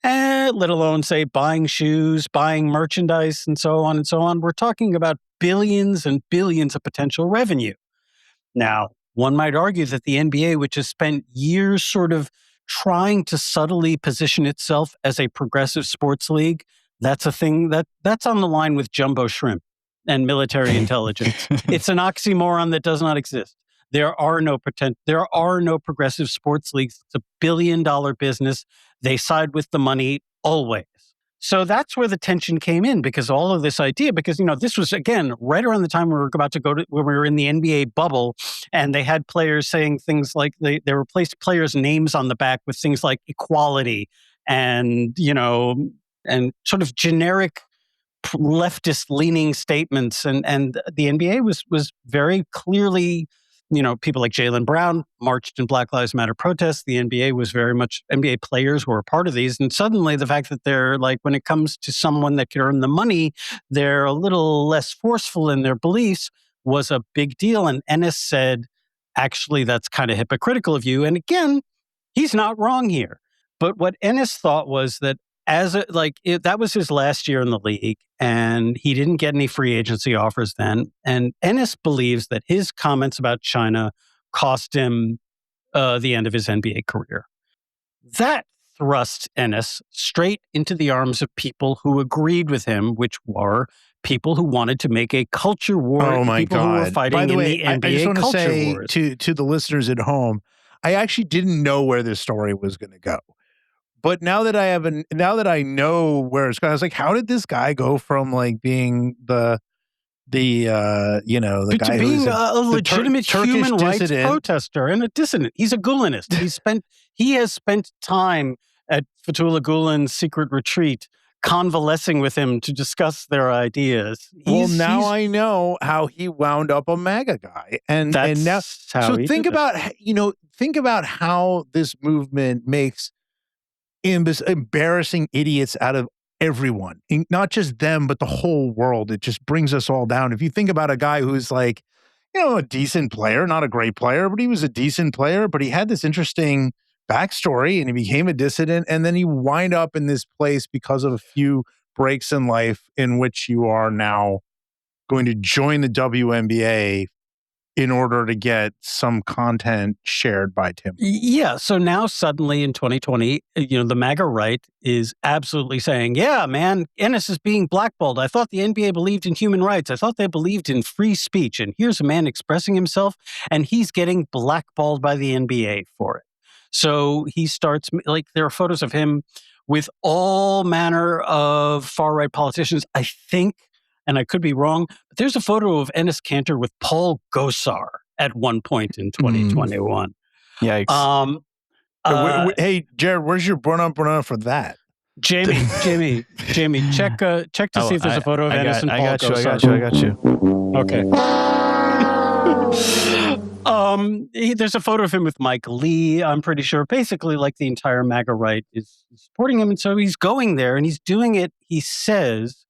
let alone, say, buying shoes, buying merchandise, and so on and so on. We're talking about billions and billions of potential revenue. Now, one might argue that the NBA, which has spent years sort of trying to subtly position itself as a progressive sports league, that's a thing that's on the line with jumbo shrimp and military intelligence. It's an oxymoron that does not exist. There are no progressive sports leagues. It's $1 billion business. They side with the money always. So that's where the tension came in, because all of this idea, because, this was, again, right around the time we were about to when we were in the NBA bubble, and they had players saying things like, they replaced players' names on the back with things like equality and, and sort of generic leftist leaning statements. And the NBA was very clearly, people like Jaylen Brown marched in Black Lives Matter protests. The NBA was very much, NBA players were a part of these. And suddenly the fact that they're like, when it comes to someone that can earn the money, they're a little less forceful in their beliefs was a big deal. And Ennis said, actually, that's kind of hypocritical of you. And again, he's not wrong here. But what Ennis thought was that that was his last year in the league, and he didn't get any free agency offers then. And Ennis believes that his comments about China cost him the end of his NBA career. That thrust Ennis straight into the arms of people who agreed with him, which were people who wanted to make a culture war. Oh my people God! Who were fighting By the in way, the NBA I just want to culture say wars. to the listeners at home, I actually didn't know where this story was going to go. But now that I know where it's going, I was like, how did this guy go from like being the guy to being who's a legitimate Turkish human rights dissident protester and a dissident? He's a Gulenist. He has spent time at Fethullah Gulen's secret retreat, convalescing with him to discuss their ideas. I know how he wound up a MAGA guy, and now think about how this movement makes embarrassing idiots out of everyone, not just them, but the whole world. It just brings us all down. If you think about a guy who's like, a decent player, not a great player, but he was a decent player, but he had this interesting backstory and he became a dissident, and then he wind up in this place because of a few breaks in life in which you are now going to join the WNBA in order to get some content shared by Tim. Yeah. So now suddenly in 2020, the MAGA right is absolutely saying, yeah, man, Ennis is being blackballed. I thought the NBA believed in human rights. I thought they believed in free speech. And here's a man expressing himself, and he's getting blackballed by the NBA for it. So he starts, there are photos of him with all manner of far-right politicians, I think. And I could be wrong, but there's a photo of Enes Kanter with Paul Gosar at one point in 2021. Yikes. Hey, Jared, where's your burn-up for that? Jamie, check to see if there's a photo of Enes and Paul Gosar. I got you. Okay. There's a photo of him with Mike Lee, I'm pretty sure. Basically, like the entire MAGA right is supporting him. And so he's going there, and he's doing it, he says,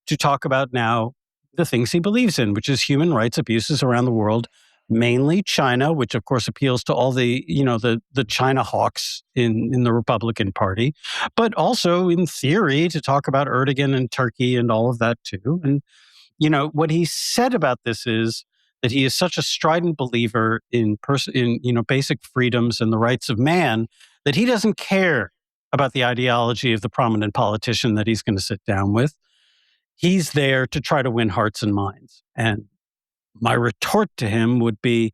to talk about now the things he believes in, which is human rights abuses around the world, mainly China, which of course appeals to all the, the China hawks in the Republican Party, but also in theory to talk about Erdogan and Turkey and all of that too. And, what he said about this is that he is such a strident believer in basic freedoms and the rights of man that he doesn't care about the ideology of the prominent politician that he's going to sit down with. He's there to try to win hearts and minds. And my retort to him would be,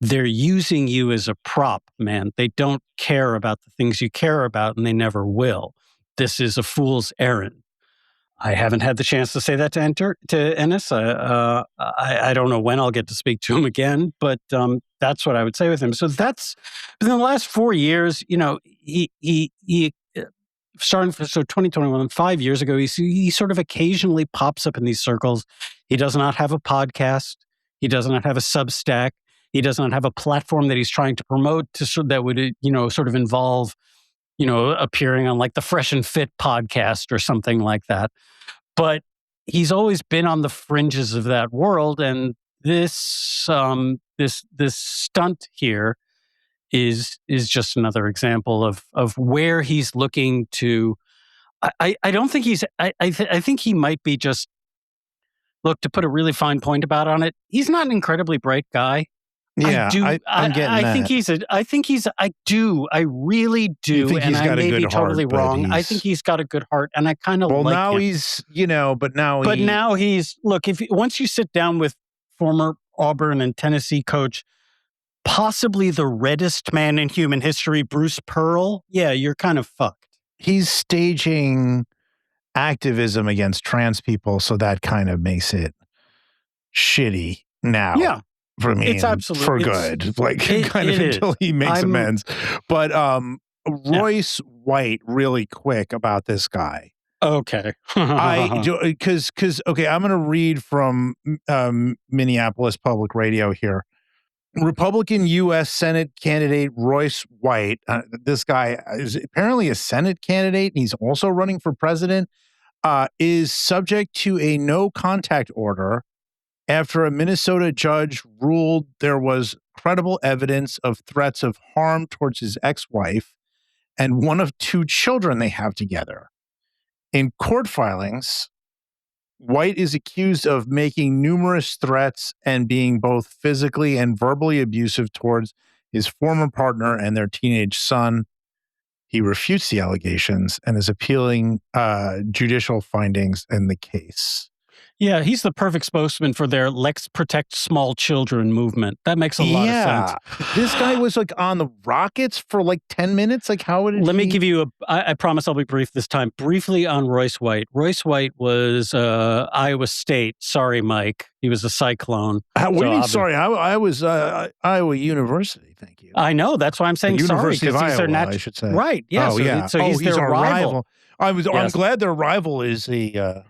they're using you as a prop, man. They don't care about the things you care about, and they never will. This is a fool's errand. I haven't had the chance to say that to Ennis. I don't know when I'll get to speak to him again, but that's what I would say with him. So in the last 4 years, he starting for 2021, 5 years ago, he sort of occasionally pops up in these circles. He does not have a podcast. He does not have a Substack. He does not have a platform that he's trying to promote that would, sort of involve, appearing on like the Fresh and Fit podcast or something like that. But he's always been on the fringes of that world, and this stunt here is just another example of where he's looking to. I don't think he's. I think he might be just. Look, to put a really fine point on it, he's not an incredibly bright guy. Yeah, I'm getting that. I really do. You think and he's got I may a good be totally heart, but wrong. I think he's got a good heart, and I kind of like now him. he's, Now he's look. Once you sit down with former Auburn and Tennessee coach possibly the reddest man in human history, Bruce Pearl, yeah, you're kind of fucked. He's staging activism against trans people, so that kind of makes it shitty now. Yeah. For me, It's absolute- for it's- good. Like it- kind of it until is. he makes I'm- amends. But Royce White, really quick about this guy. Okay. Because okay, I'm going to read from Minneapolis Public Radio here. Republican U.S. Senate candidate Royce White. This guy is apparently a Senate candidate, and he's also running for president. Is subject to a no contact order after a Minnesota judge ruled there was credible evidence of threats of harm towards his ex-wife and one of two children they have together. In court filings, White is accused of making numerous threats and being both physically and verbally abusive towards his former partner and their teenage son. He refutes the allegations and is appealing judicial findings in the case. Yeah, he's the perfect spokesman for their Let's Protect Small Children movement. That makes a lot of sense. This guy was like on the Rockets for like 10 minutes. Like, how would it Let me give you I promise I'll be brief this time. Briefly on Royce White. Royce White was Iowa State. Sorry, Mike. He was a Cyclone. What do you mean, sorry? I was Iowa University. Thank you. I know. That's why I'm saying sorry. University of Iowa, I should say. Right. Yeah. Oh, so, yeah. So he's their our rival. I'm Yes. glad their rival is the...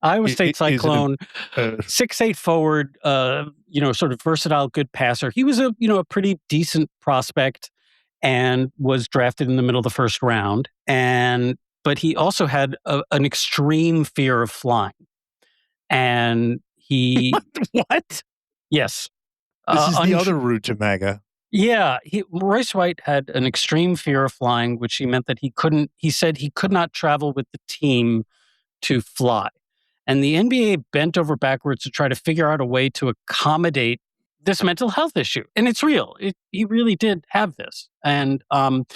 Iowa State Cyclone, 6'8" forward, sort of versatile, good passer. He was a pretty decent prospect and was drafted in the middle of the first round. But he also had an extreme fear of flying. And he... What? Yes. This is the other route to MAGA. Yeah. Royce White had an extreme fear of flying, which meant that he said he could not travel with the team to fly. And the NBA bent over backwards to try to figure out a way to accommodate this mental health issue. And it's real. He really did have this. And like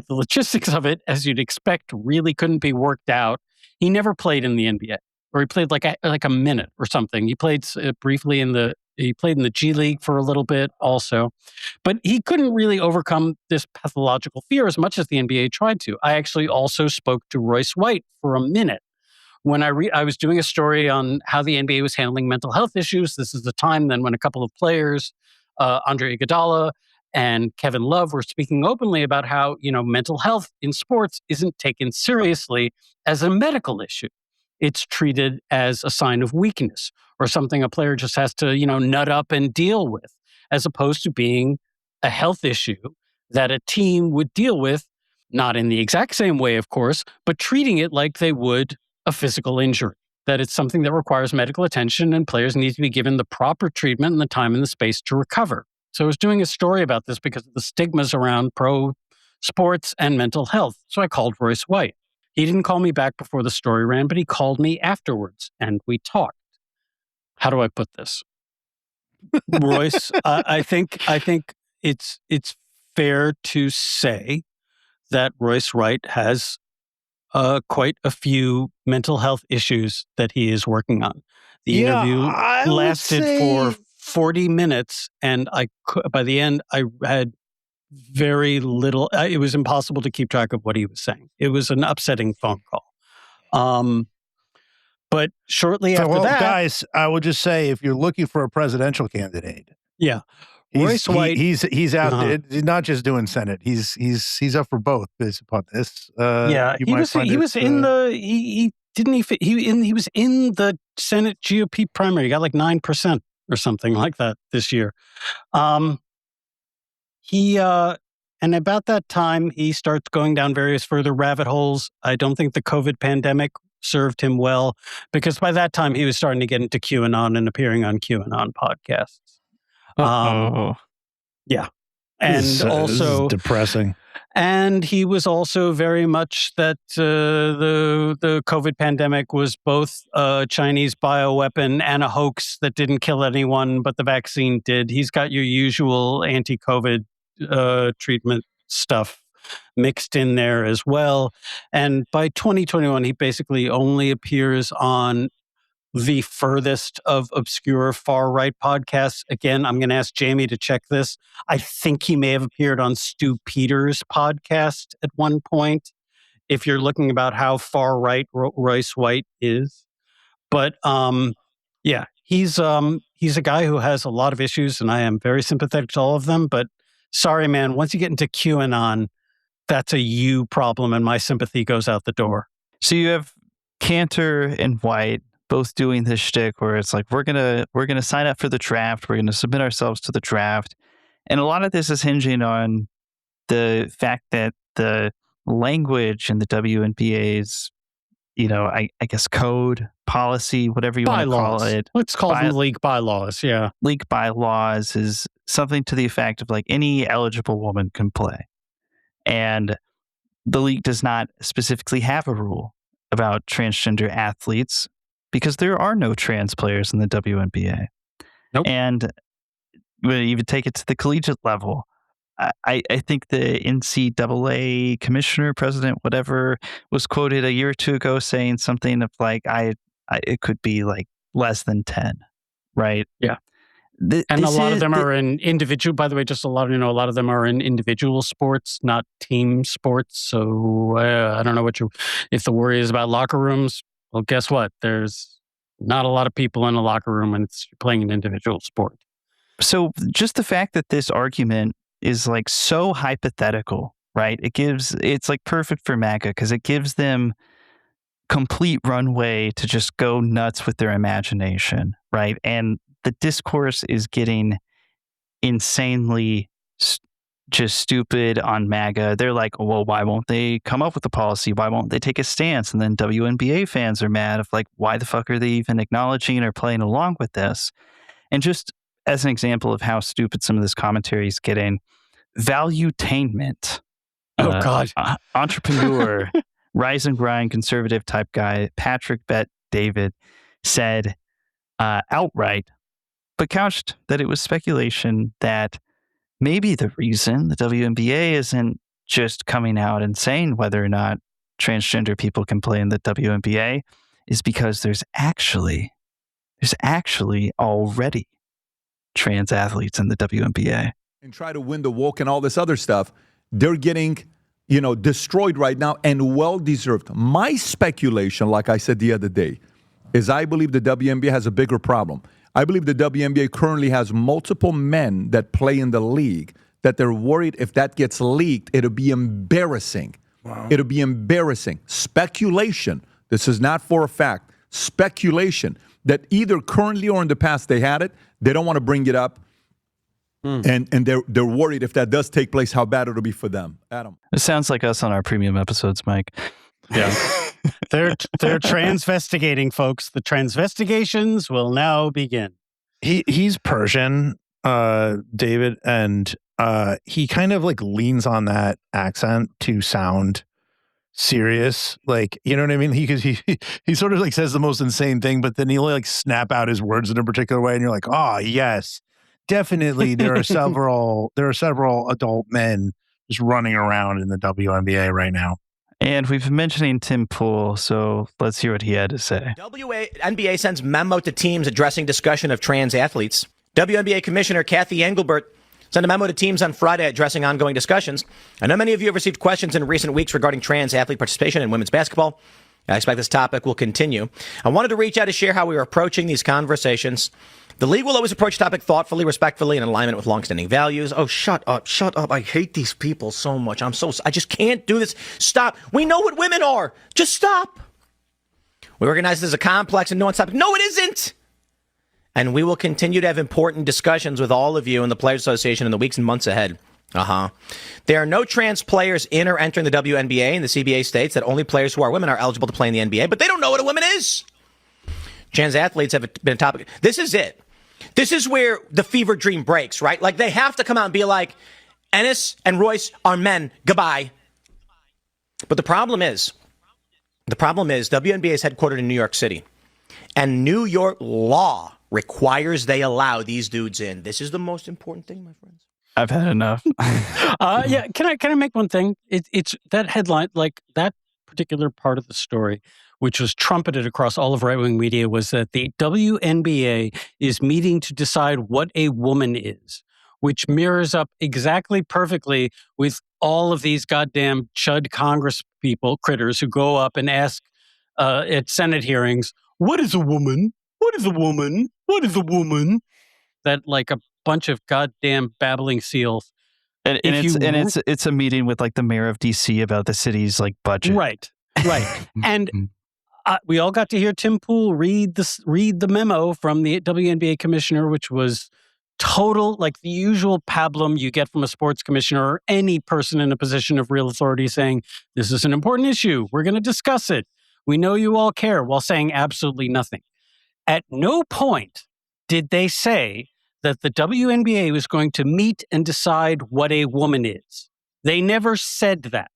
the logistics of it, as you'd expect, really couldn't be worked out. He never played in the NBA, or he played like a minute or something. He played briefly in the G League for a little bit also. But he couldn't really overcome this pathological fear as much as the NBA tried to. I actually also spoke to Royce White for a minute. When I was doing a story on how the NBA was handling mental health issues. This is the time then when a couple of players, Andre Iguodala and Kevin Love, were speaking openly about how, mental health in sports isn't taken seriously as a medical issue. It's treated as a sign of weakness or something a player just has to, nut up and deal with, as opposed to being a health issue that a team would deal with, not in the exact same way, of course, but treating it like they would a physical injury, that it's something that requires medical attention and players need to be given the proper treatment and the time and the space to recover. So I was doing a story about this because of the stigmas around pro sports and mental health. So I called Royce White. He didn't call me back before the story ran, but he called me afterwards and we talked. How do I put this? Royce, I think it's fair to say that Royce White has quite a few mental health issues that he is working on. The interview lasted for 40 minutes, and by the end, I had very little. It was impossible to keep track of what he was saying. It was an upsetting phone call. But shortly after that, guys, I will just say, if you're looking for a presidential candidate, Royce White, he's out there. He's not just doing Senate. He's up for both based upon this. He was in the Senate GOP primary. He got like 9% or something like that this year. And about that time, he starts going down various further rabbit holes. I don't think the COVID pandemic served him well, because by that time he was starting to get into QAnon and appearing on QAnon podcasts. Yeah. And also this is depressing. And he was also very much that the COVID pandemic was both a Chinese bioweapon and a hoax that didn't kill anyone, but the vaccine did. He's got your usual anti-COVID treatment stuff mixed in there as well. And by 2021, he basically only appears on the furthest of obscure far-right podcasts. Again, I'm going to ask Jamie to check this. I think he may have appeared on Stu Peters' podcast at one point, if you're looking about how far-right Royce White is. But yeah, he's a guy who has a lot of issues, and I am very sympathetic to all of them. But sorry, man, once you get into QAnon, that's a you problem, and my sympathy goes out the door. So you have Cantor and White both doing this shtick where it's like, we're gonna sign up for the draft, we're gonna submit ourselves to the draft, and a lot of this is hinging on the fact that the language in the WNBA's, I guess code, policy, whatever you want to call it. Let's call them league bylaws. Yeah, league bylaws is something to the effect of like any eligible woman can play, and the league does not specifically have a rule about transgender athletes because there are no trans players in the WNBA. Nope. And when you even take it to the collegiate level, I think the NCAA commissioner, president, whatever, was quoted a year or two ago saying something of like, it could be like less than 10, right? Yeah. And a lot of them are in individual, by the way, just a lot of them are in individual sports, not team sports. So I don't know if the worry is about locker rooms. Well, guess what? There's not a lot of people in a locker room when it's playing an individual sport. So just the fact that this argument is like so hypothetical, right? It's like perfect for MAGA because it gives them complete runway to just go nuts with their imagination, right? And the discourse is getting insanely just stupid on MAGA. They're like, well, why won't they come up with a policy? Why won't they take a stance? And then WNBA fans are mad of like, why the fuck are they even acknowledging or playing along with this? And just as an example of how stupid some of this commentary is getting, valuetainment. Oh, God. Entrepreneur, rise and grind, conservative type guy, Patrick Bet David, said outright, but couched that it was speculation that maybe the reason the WNBA isn't just coming out and saying whether or not transgender people can play in the WNBA is because there's actually already trans athletes in the WNBA. And try to win the woke and all this other stuff. They're getting, destroyed right now and well-deserved. My speculation, like I said the other day, is I believe the WNBA has a bigger problem. I believe the WNBA currently has multiple men that play in the league that they're worried if that gets leaked, it'll be embarrassing. Wow. It'll be embarrassing. Speculation. This is not for a fact. Speculation that either currently or in the past they had it. They don't want to bring it up. And they're worried if that does take place, how bad it'll be for them. Adam. It sounds like us on our premium episodes, Mike. Yeah. They're transvestigating, folks. The transvestigations will now begin. He's Persian, David, and he kind of like leans on that accent to sound serious, like, you know what I mean? He sort of like says the most insane thing, but then he'll like snap out his words in a particular way, and you're like, oh yes, definitely. There are several adult men just running around in the WNBA right now. And we've been mentioning Tim Pool, so let's hear what he had to say. WNBA sends memo to teams addressing discussion of trans athletes. WNBA Commissioner Kathy Engelbert sent a memo to teams on Friday addressing ongoing discussions. I know many of you have received questions in recent weeks regarding trans athlete participation in women's basketball. I expect this topic will continue. I wanted to reach out to share how we are approaching these conversations. The league will always approach the topic thoughtfully, respectfully, and in alignment with longstanding values. Oh, shut up. I hate these people so much. I just can't do this. Stop. We know what women are. Just stop. We recognize this as a complex and nuanced topic. No, it isn't. And we will continue to have important discussions with all of you in the Players Association in the weeks and months ahead. There are no trans players in or entering the WNBA, and the CBA states that only players who are women are eligible to play in the NBA, but they don't know what a woman is. Trans athletes have been a topic. This is it. This is where the fever dream breaks, right? Like, they have to come out and be like, Ennis and Royce are men. Goodbye. But the problem is WNBA is headquartered in New York City, and New York law requires they allow these dudes in. This is the most important thing, my friends. I've had enough. Yeah, can I make one thing? It's that headline, like that particular part of the story, which was trumpeted across all of right-wing media, was that the WNBA is meeting to decide what a woman is, which mirrors up exactly perfectly with all of these goddamn chud Congress people, critters, who go up and ask at Senate hearings, what is a woman? What is a woman? What is a woman? That like a bunch of goddamn babbling seals. And it's a meeting with like the mayor of DC about the city's like budget. Right. And we all got to hear Tim Pool read the memo from the WNBA commissioner, which was total, like the usual pablum you get from a sports commissioner or any person in a position of real authority saying, this is an important issue. We're going to discuss it. We know you all care, while saying absolutely nothing. At no point did they say that the WNBA was going to meet and decide what a woman is. They never said that.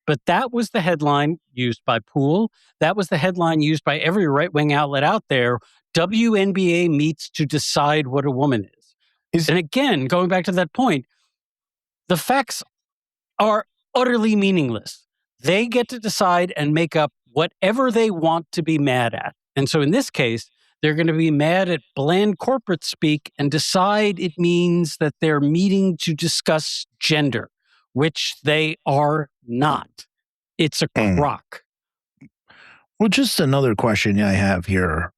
But that was the headline used by Poole. That was the headline used by every right-wing outlet out there. WNBA meets to decide what a woman is. And again, going back to that point, the facts are utterly meaningless. They get to decide and make up whatever they want to be mad at. And so in this case, they're going to be mad at bland corporate speak and decide it means that they're meeting to discuss gender, which they are not. It's a crock. Well, just another question I have here,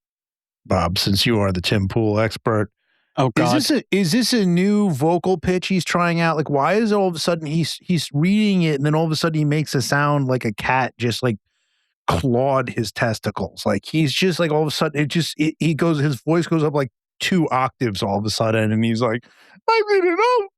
Bob, since you are the Tim Pool expert. Oh, God. Is this a new vocal pitch he's trying out? Like, why is it all of a sudden he's reading it and then all of a sudden he makes a sound like a cat just like clawed his testicles? Like he's just like all of a sudden his voice goes up like 2 octaves all of a sudden, and he's like, I made it up,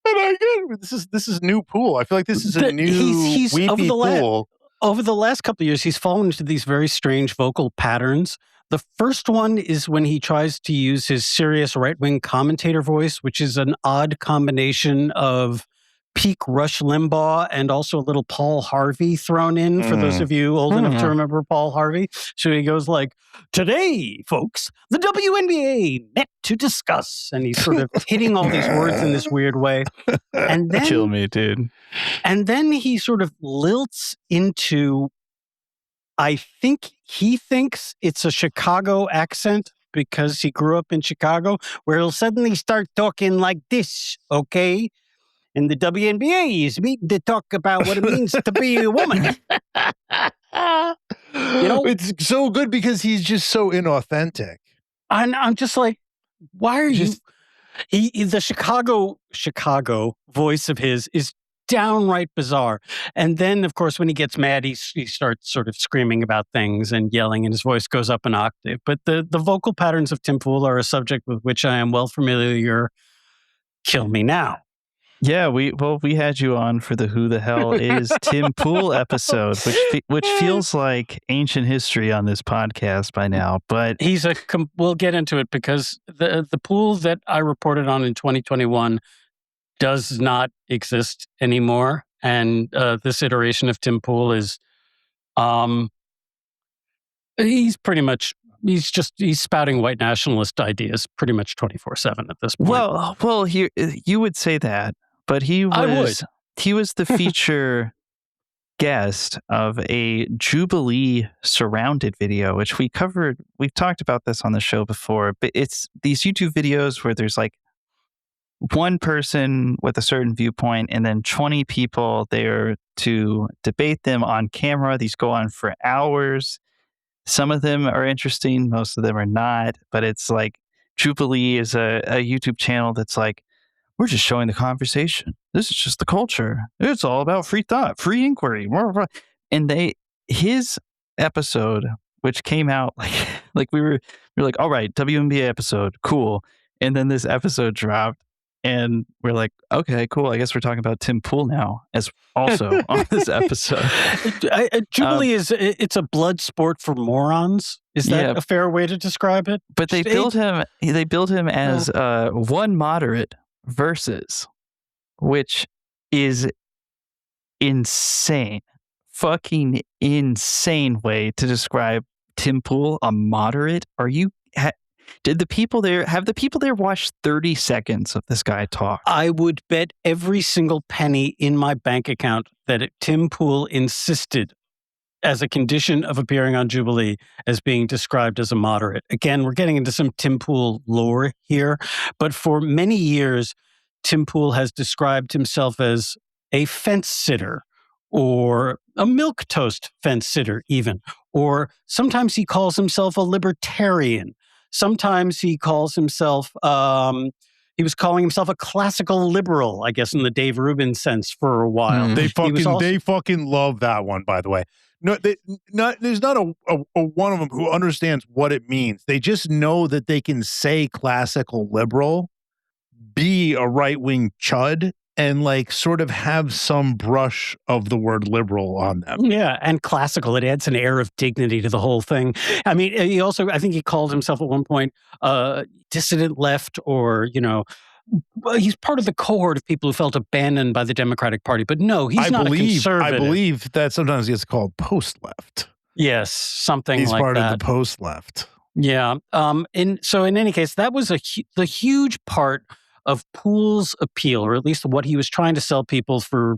and I get it. This is new Pool. I feel like this is a new he's weepy Pool. Over the last couple of years, he's fallen into these very strange vocal patterns. The first one is when he tries to use his serious right-wing commentator voice, which is an odd combination of peak Rush Limbaugh and also a little Paul Harvey thrown in, for those of you old enough to remember Paul Harvey. So he goes like, today, folks, the WNBA met to discuss. And he's sort of hitting all these words in this weird way. And then, Kill me, dude. And then he sort of lilts into, I think he thinks it's a Chicago accent because he grew up in Chicago, where he'll suddenly start talking like this, okay? And the WNBA is meeting to talk about what it means to be a woman. It's so good because he's just so inauthentic. And I'm just like, why are you? The Chicago voice of his is downright bizarre. And then, of course, when he gets mad, he starts sort of screaming about things and yelling, and his voice goes up an octave. But the vocal patterns of Tim Pool are a subject with which I am well familiar. Kill me now. Yeah, we had you on for the Who the Hell is Tim Pool episode, which feels like ancient history on this podcast by now. But we'll get into it, because the Pool that I reported on in 2021 does not exist anymore, and this iteration of Tim Pool is, he's spouting white nationalist ideas pretty much 24/7 at this point. Well, you would say that. But he was the feature guest of a Jubilee surrounded video, which we covered. We've talked about this on the show before, but it's these YouTube videos where there's like one person with a certain viewpoint and then 20 people there to debate them on camera. These go on for hours. Some of them are interesting, most of them are not, but it's like Jubilee is a YouTube channel that's like, we're just showing the conversation. This is just the culture. It's all about free thought, free inquiry. And his episode, which came out like we were like, all right, WNBA episode, cool. And then this episode dropped, and we're like, okay, cool. I guess we're talking about Tim Pool now, as also on this episode. Jubilee it's a blood sport for morons. Is that a fair way to describe it? But they build him as one moderate versus, which is insane, fucking insane way to describe Tim Pool, a moderate. Are you? Have the people there watched 30 seconds of this guy talk? I would bet every single penny in my bank account that Tim Pool insisted as a condition of appearing on Jubilee as being described as a moderate. Again, we're getting into some Tim Pool lore here, but for many years, Tim Pool has described himself as a fence sitter or a milquetoast fence sitter even, or sometimes he calls himself a libertarian. Sometimes he calls himself, he was calling himself a classical liberal, I guess, in the Dave Rubin sense for a while. They fucking love that one, by the way. No, there's not a one of them who understands what it means. They just know that they can say classical liberal, be a right-wing chud, and like sort of have some brush of the word liberal on them. Yeah, and classical. It adds an air of dignity to the whole thing. I mean, he also, I think he called himself at one point dissident left, or, he's part of the cohort of people who felt abandoned by the Democratic Party. But no, he's not a conservative. I believe that sometimes he gets called post-left. Yes, something he's like that. He's part of the post-left. Yeah. So in any case, that was the huge part of Pool's appeal, or at least what he was trying to sell people for,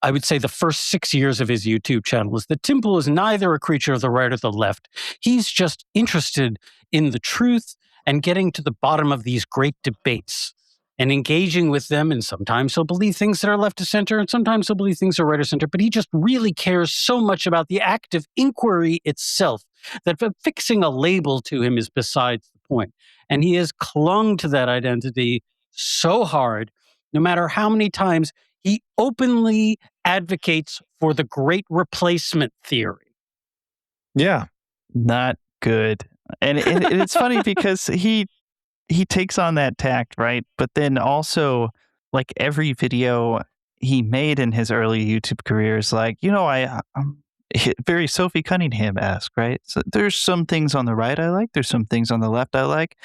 I would say, the first 6 years of his YouTube channel, is that Tim Pool is neither a creature of the right or the left. He's just interested in the truth and getting to the bottom of these great debates and engaging with them. And sometimes he'll believe things that are left of center, and sometimes he'll believe things that are right of center. But he just really cares so much about the act of inquiry itself that fixing a label to him is besides the point. And he has clung to that identity so hard, no matter how many times he openly advocates for the great replacement theory. Yeah. Not good. And it's funny because he takes on that tact, right? But then also, like, every video he made in his early YouTube career is like, I'm very Sophie Cunningham-esque, right? So there's some things on the right I like, there's some things on the left I like.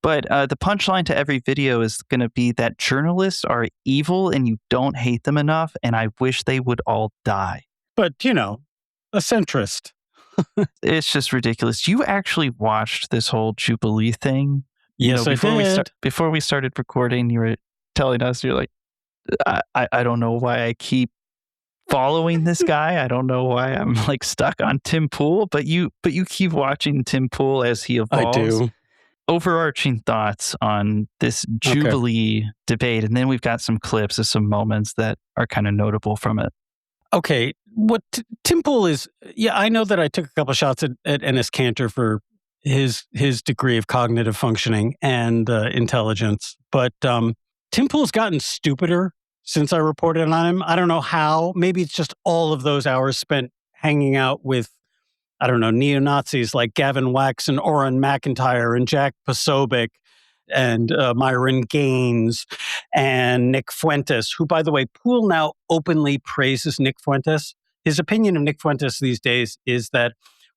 But the punchline to every video is going to be that journalists are evil and you don't hate them enough, and I wish they would all die. But, a centrist. It's just ridiculous. You actually watched this whole Jubilee thing? Yes, I did. Before we started recording, you were telling us, you're like, I don't know why I keep following this guy. I don't know why I'm like stuck on Tim Pool, but you keep watching Tim Pool as he evolves. I do. Overarching thoughts on this Jubilee debate, and then we've got some clips of some moments that are kind of notable from it. Okay, what Tim Pool is, I know that I took a couple shots at Enes Kanter for his degree of cognitive functioning and intelligence, but Tim Pool's gotten stupider since I reported on him. I don't know how. Maybe it's just all of those hours spent hanging out with, I don't know, neo-Nazis like Gavin Wax and Oren McIntyre and Jack Posobiec and Myron Gaines and Nick Fuentes, who, by the way, Pool now openly praises Nick Fuentes. His opinion of Nick Fuentes these days is that,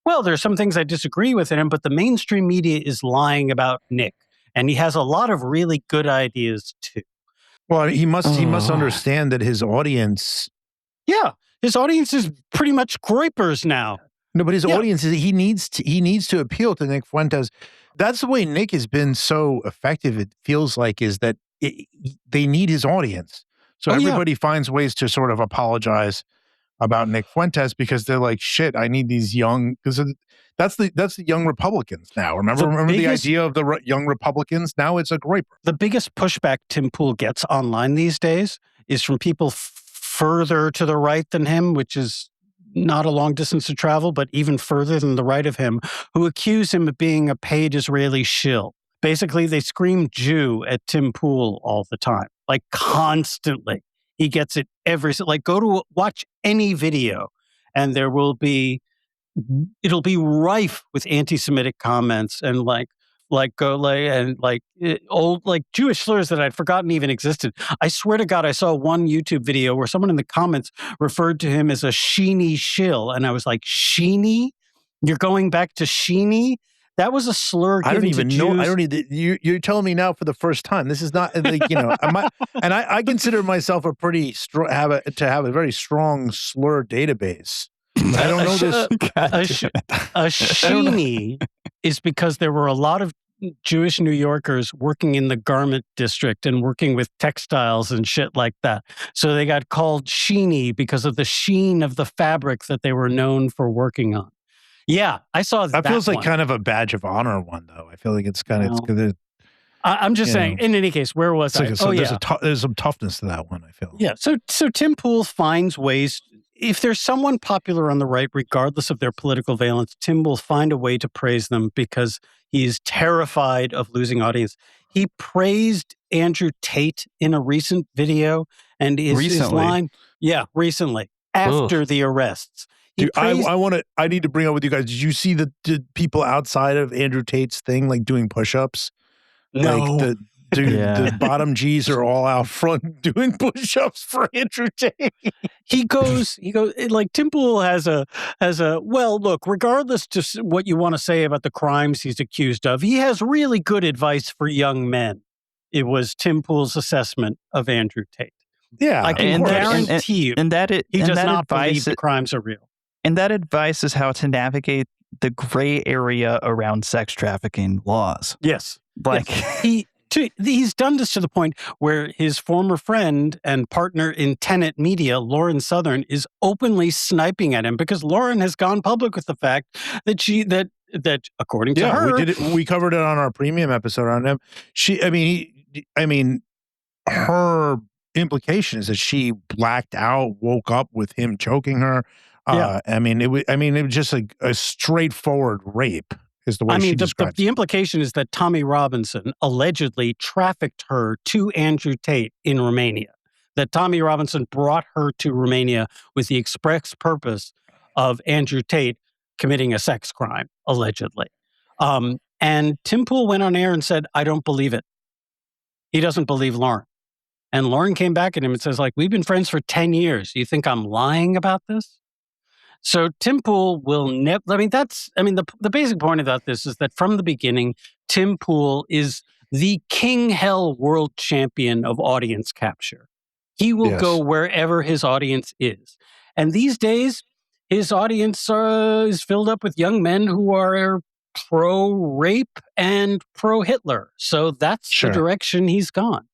well, there's some things I disagree with in him, but the mainstream media is lying about Nick. And he has a lot of really good ideas, too. Well, he must understand that his audience... Yeah, his audience is pretty much groypers now. No, but his audience is he needs to appeal to Nick Fuentes. That's the way Nick has been so effective. It feels like is that they need his audience. So everybody finds ways to sort of apologize about Nick Fuentes because they're like, shit, I need these young, because that's the young Republicans now. Remember the idea of the young Republicans? Now it's a groyper. The biggest pushback Tim Pool gets online these days is from people further to the right than him, which is not a long distance to travel, but even further than the right of him, who accuse him of being a paid Israeli shill. Basically, they scream Jew at Tim Pool all the time, like constantly. He gets it go to watch any video and it'll be rife with anti-Semitic comments and old Jewish slurs that I'd forgotten even existed. I swear to God, I saw one YouTube video where someone in the comments referred to him as a sheeny shill, and I was like, sheeny? You're going back to sheeny? That was a slur given I don't even to know. Jews. I don't even. You're telling me now for the first time. This is not like and I consider myself a pretty have a very strong slur database. I don't know this. A sheeny is because there were a lot of Jewish New Yorkers working in the garment district and working with textiles and shit like that. So they got called sheeny because of the sheen of the fabric that they were known for working on. Yeah, I saw that. That feels like one. kind of a badge of honor one, though. I feel like it's kind of. Well, it's good. I'm just saying. In any case, where was I? There's some toughness to that one. I feel. Yeah. So Tim Pool finds ways. If there's someone popular on the right, regardless of their political valence, Tim will find a way to praise them because he's terrified of losing audience. He praised Andrew Tate in a recent video, and his line, recently after the arrests. Dude, I need to bring up with you guys. Did you see the people outside of Andrew Tate's thing, like doing push-ups? No. Like the bottom G's are all out front doing push-ups for Andrew Tate. He goes, like Tim Pool has a, well, look, regardless to what you want to say about the crimes he's accused of, he has really good advice for young men. It was Tim Pool's assessment of Andrew Tate. Yeah. I can guarantee you he does not believe the crimes are real. And that advice is how to navigate the gray area around sex trafficking laws. Yes. Like he's done this to the point where his former friend and partner in Tenet Media, Lauren Southern, is openly sniping at him because Lauren has gone public with the fact that that according to her, we covered it on our premium episode on him. Her implication is that she blacked out, woke up with him choking her. It was just a straightforward rape. Is the way she describes the implication is that Tommy Robinson allegedly trafficked her to Andrew Tate in Romania. That Tommy Robinson brought her to Romania with the express purpose of Andrew Tate committing a sex crime, allegedly. And Tim Pool went on air and said, I don't believe it. He doesn't believe Lauren. And Lauren came back at him and says, like, we've been friends for 10 years. You think I'm lying about this? So Tim Pool will never, the basic point about this is that from the beginning, Tim Pool is the king hell world champion of audience capture. He will go wherever his audience is. And these days, his audience is filled up with young men who are pro-rape and pro-Hitler. So that's the direction he's gone.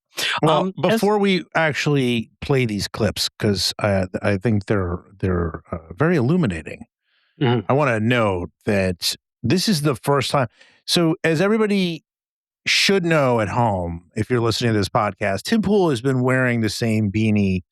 Well, before we actually play these clips, because I think they're very illuminating, I want to note that this is the first time. So as everybody should know at home, if you're listening to this podcast, Tim Pool has been wearing the same beanie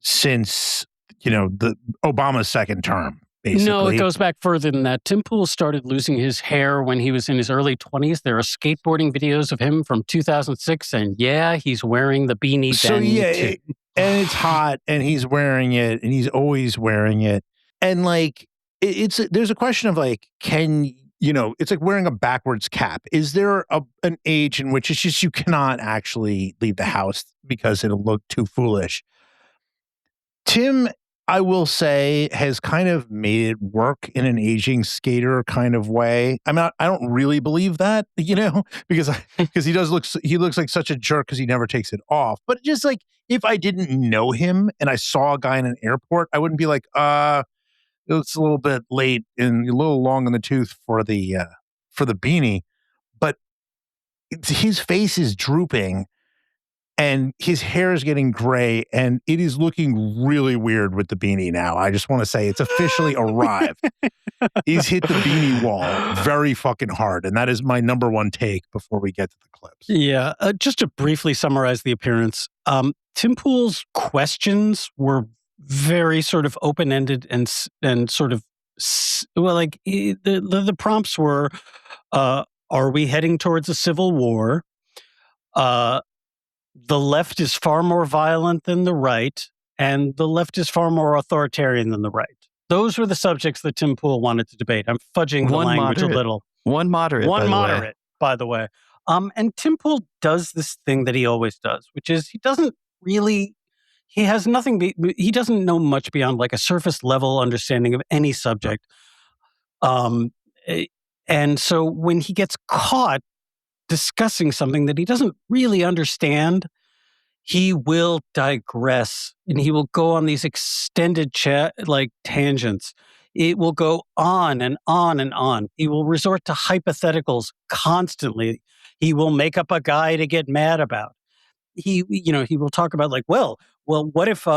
since, the Obama's second term. Basically. No, it goes back further than that. Tim Pool started losing his hair when he was in his early 20s. There are skateboarding videos of him from 2006, and he's wearing the beanie then too. And it's hot, and he's wearing it, and he's always wearing it. And like, there's a question of like, it's like wearing a backwards cap. Is there an age in which it's just you cannot actually leave the house because it'll look too foolish? Tim, I will say, has kind of made it work in an aging skater kind of way. I don't really believe that, because he looks like such a jerk because he never takes it off. But just like, if I didn't know him and I saw a guy in an airport, I wouldn't be like, it's a little bit late and a little long in the tooth for the beanie. But his face is drooping. And his hair is getting gray, and it is looking really weird with the beanie now. I just want to say it's officially arrived. He's hit the beanie wall very fucking hard, and that is my number one take before we get to the clips. Yeah, just to briefly summarize the appearance, Tim Pool's questions were very sort of open-ended and sort of, the prompts were, are we heading towards a civil war? The left is far more violent than the right, and the left is far more authoritarian than the right. Those were the subjects that Tim Pool wanted to debate. I'm fudging the language a little. One moderate, by the way. And Tim Pool does this thing that he always does, which is he doesn't know much beyond like a surface level understanding of any subject. And so when he gets caught discussing something that he doesn't really understand, he will digress and he will go on these extended tangents. It will go on and on and on. He will resort to hypotheticals constantly. He will make up a guy to get mad about. He will talk about like, well, what if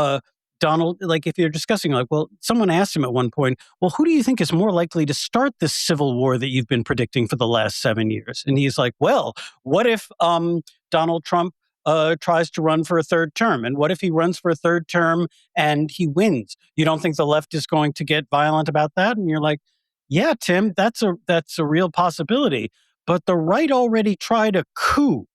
Donald, like if you're discussing like, well, someone asked him at one point, well, who do you think is more likely to start this civil war that you've been predicting for the last 7 years? And he's like, well, what if Donald Trump tries to run for a third term? And what if he runs for a third term and he wins? You don't think the left is going to get violent about that? And you're like, yeah, Tim, that's a real possibility. But the right already tried a coup.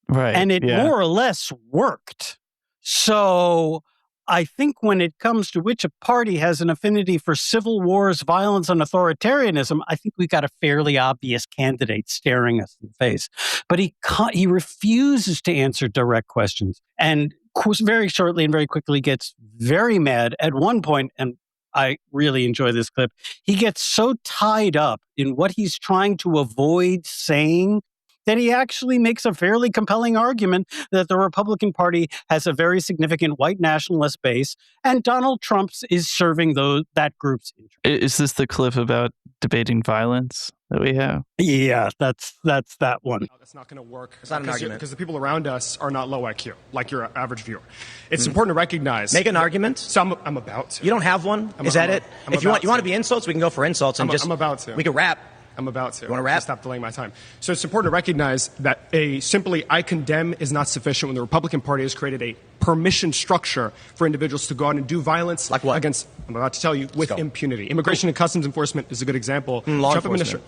Right. And it more or less worked. So I think when it comes to which a party has an affinity for civil wars, violence, and authoritarianism, I think we got a fairly obvious candidate staring us in the face. But he refuses to answer direct questions, and very shortly and very quickly gets very mad at one point. And I really enjoy this clip. He gets so tied up in what he's trying to avoid saying that he actually makes a fairly compelling argument that the Republican Party has a very significant white nationalist base, and Donald Trump is serving that group's interest. Is this the clip about debating violence that we have? Yeah, that's that one. That's not going to work. It's not an argument. Because the people around us are not low IQ, like your average viewer. It's important to recognize. Make an argument. So I'm about to. You don't have one? Is that it? If you want to be insults, we can go for insults. And I'm about to. We can rap. I'm about to. You want to rap? Stop delaying my time. So it's important to recognize that simply I condemn is not sufficient when the Republican Party has created a permission structure for individuals to go out and do violence. Like what? Against, I'm about to tell you, with impunity. Immigration and Customs Enforcement is a good example. Law enforcement.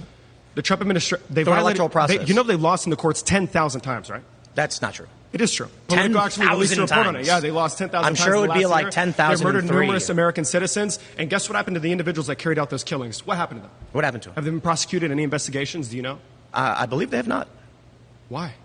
The Trump administration, they Through an violated electoral process. They lost in the courts 10,000 times, right? That's not true. It is true. 10,000 times. Yeah, they lost 10,000 times. I'm sure it would be like 10,000. They murdered numerous American citizens. And guess what happened to the individuals that carried out those killings? What happened to them? What happened to them? Have they been prosecuted? Any investigations? Do you know? I believe they have not. Why?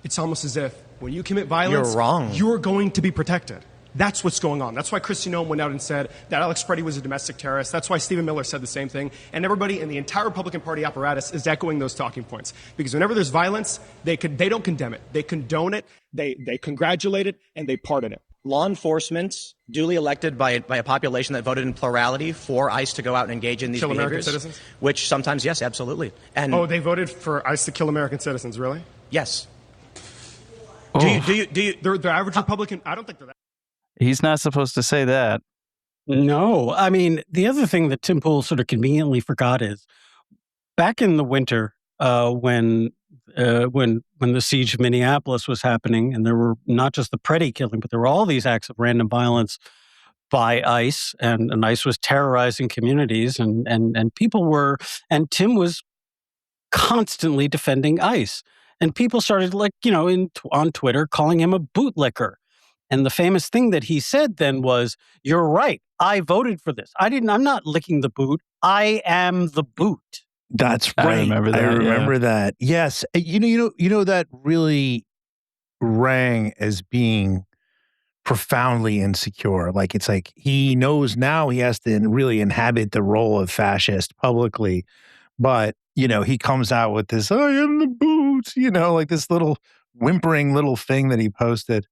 It's almost as if when you commit violence, you're wrong. You're going to be protected. That's what's going on. That's why Kristi Noem went out and said that Alex Preddy was a domestic terrorist. That's why Stephen Miller said the same thing. And everybody in the entire Republican Party apparatus is echoing those talking points. Because whenever there's violence, they don't condemn it. They condone it, they congratulate it, and they pardon it. Law enforcement, duly elected by a population that voted in plurality for ICE to go out and engage in these kill behaviors. American citizens? Which sometimes, yes, absolutely. And they voted for ICE to kill American citizens, really? Yes. Oh. Do you? The average Republican, I don't think they're that. He's not supposed to say that. No. I mean, the other thing that Tim Pool sort of conveniently forgot is back in the winter when the siege of Minneapolis was happening, and there were not just the Preddy killing, but there were all these acts of random violence by ICE, and ICE was terrorizing communities, and people were, and Tim was constantly defending ICE. And people started, on Twitter, calling him a bootlicker. And the famous thing that he said then was, "You're right. I voted for this. I'm not licking the boot. I am the boot." That's right. I remember that. Yes. You know that really rang as being profoundly insecure. Like, it's like he knows now he has to really inhabit the role of fascist publicly, but he comes out with this, "I am the boot," like this little whimpering little thing that he posted.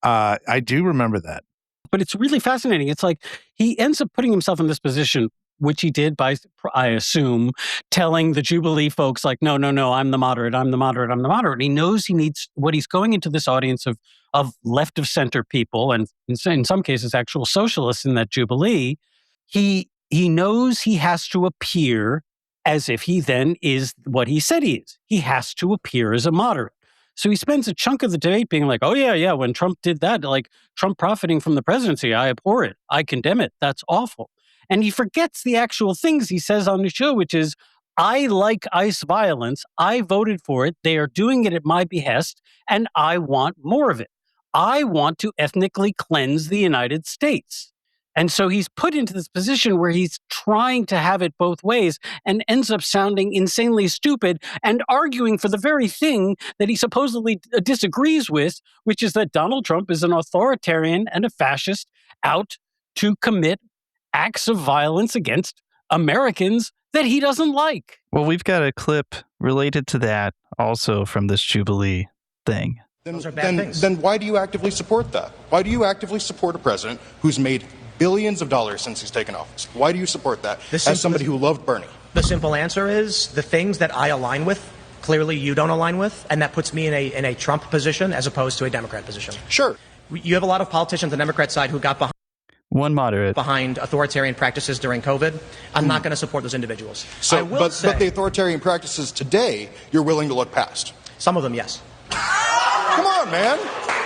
I do remember that. But it's really fascinating. It's like he ends up putting himself in this position, which he did by, I assume, telling the Jubilee folks like, no, I'm the moderate. He knows he needs, what he's going into this audience of left of center people, and in some cases actual socialists in that Jubilee. He knows he has to appear as if he then is what he said he is. He has to appear as a moderate. So he spends a chunk of the debate being like, "Oh yeah, when Trump did that, like Trump profiting from the presidency, I abhor it. I condemn it. That's awful." And he forgets the actual things he says on the show, which is, "I like ICE violence. I voted for it. They are doing it at my behest, and I want more of it. I want to ethnically cleanse the United States." And so he's put into this position where he's trying to have it both ways and ends up sounding insanely stupid and arguing for the very thing that he supposedly disagrees with, which is that Donald Trump is an authoritarian and a fascist out to commit acts of violence against Americans that he doesn't like. Well, we've got a clip related to that also from this Jubilee thing. Those are bad things. Then why do you actively support that? Why do you actively support a president who's made billions of dollars since he's taken office. Why do you support that as somebody who loved Bernie? The simple answer is the things that I align with, clearly you don't align with, and that puts me in a Trump position as opposed to a Democrat position. Sure. You have a lot of politicians on the Democrat side who got behind authoritarian practices during COVID. I'm not going to support those individuals. So, but the authoritarian practices today, you're willing to look past? Some of them, yes. Come on, man.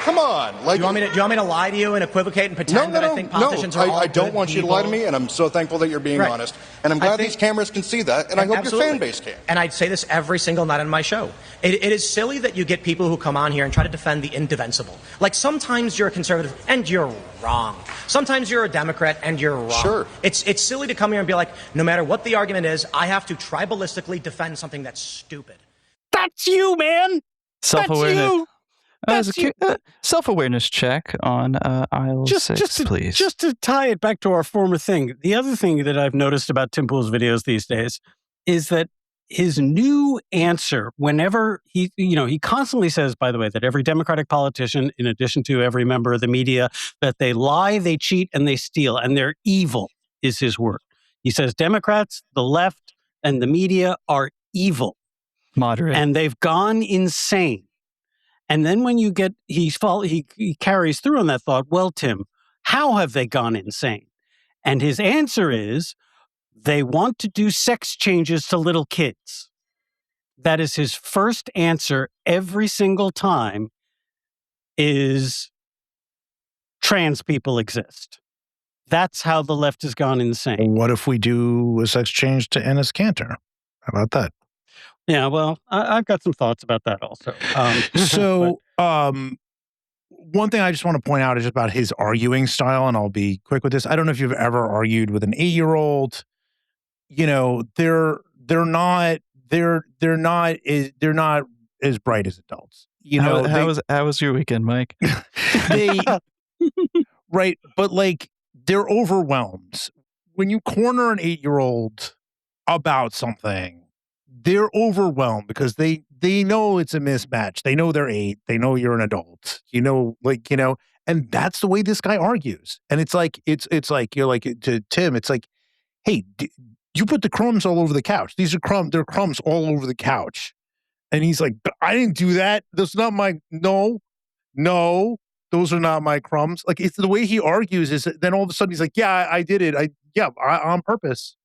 Come on. Like, do you want me to lie to you and equivocate and pretend that I think politicians are all I don't good want you to people? lie to me, and I'm so thankful that you're being honest. And I'm glad these cameras can see that, and I hope your fan base can. And I'd say this every single night on my show. It is silly that you get people who come on here and try to defend the indefensible. Like, sometimes you're a conservative and you're wrong. Sometimes you're a Democrat and you're wrong. Sure. It's silly to come here and be like, no matter what the argument is, I have to tribalistically defend something that's stupid. That's you, man. Self-awareness. That's you. Self-awareness check on aisle 6, please. Just to tie it back to our former thing, the other thing that I've noticed about Tim Pool's videos these days is that his new answer, whenever he constantly says, by the way, that every Democratic politician, in addition to every member of the media, that they lie, they cheat, and they steal, and they're evil, is his word. He says Democrats, the left, and the media are evil. Moderate. And they've gone insane. And then when you get, he carries through on that thought, well, Tim, how have they gone insane? And his answer is, they want to do sex changes to little kids. That is his first answer every single time, is trans people exist. That's how the left has gone insane. What if we do a sex change to Ennis Cantor? How about that? Yeah, well, I've got some thoughts about that also. One thing I just want to point out is just about his arguing style, and I'll be quick with this. I don't know if you've ever argued with an 8-year-old. You know, they're not as bright as adults. You know, how was your weekend, Mike? Right, but like, they're overwhelmed when you corner an 8-year-old about something. They're overwhelmed because they know it's a mismatch. They know they're 8. They know you're an adult. And that's the way this guy argues. And it's like you're like, to Tim, it's like, hey, you put the crumbs all over the couch. These are there are crumbs all over the couch. And he's like, but I didn't do that. That's not my, no, those are not my crumbs. Like, it's the way he argues is that then all of a sudden he's like, yeah, I did it. On purpose.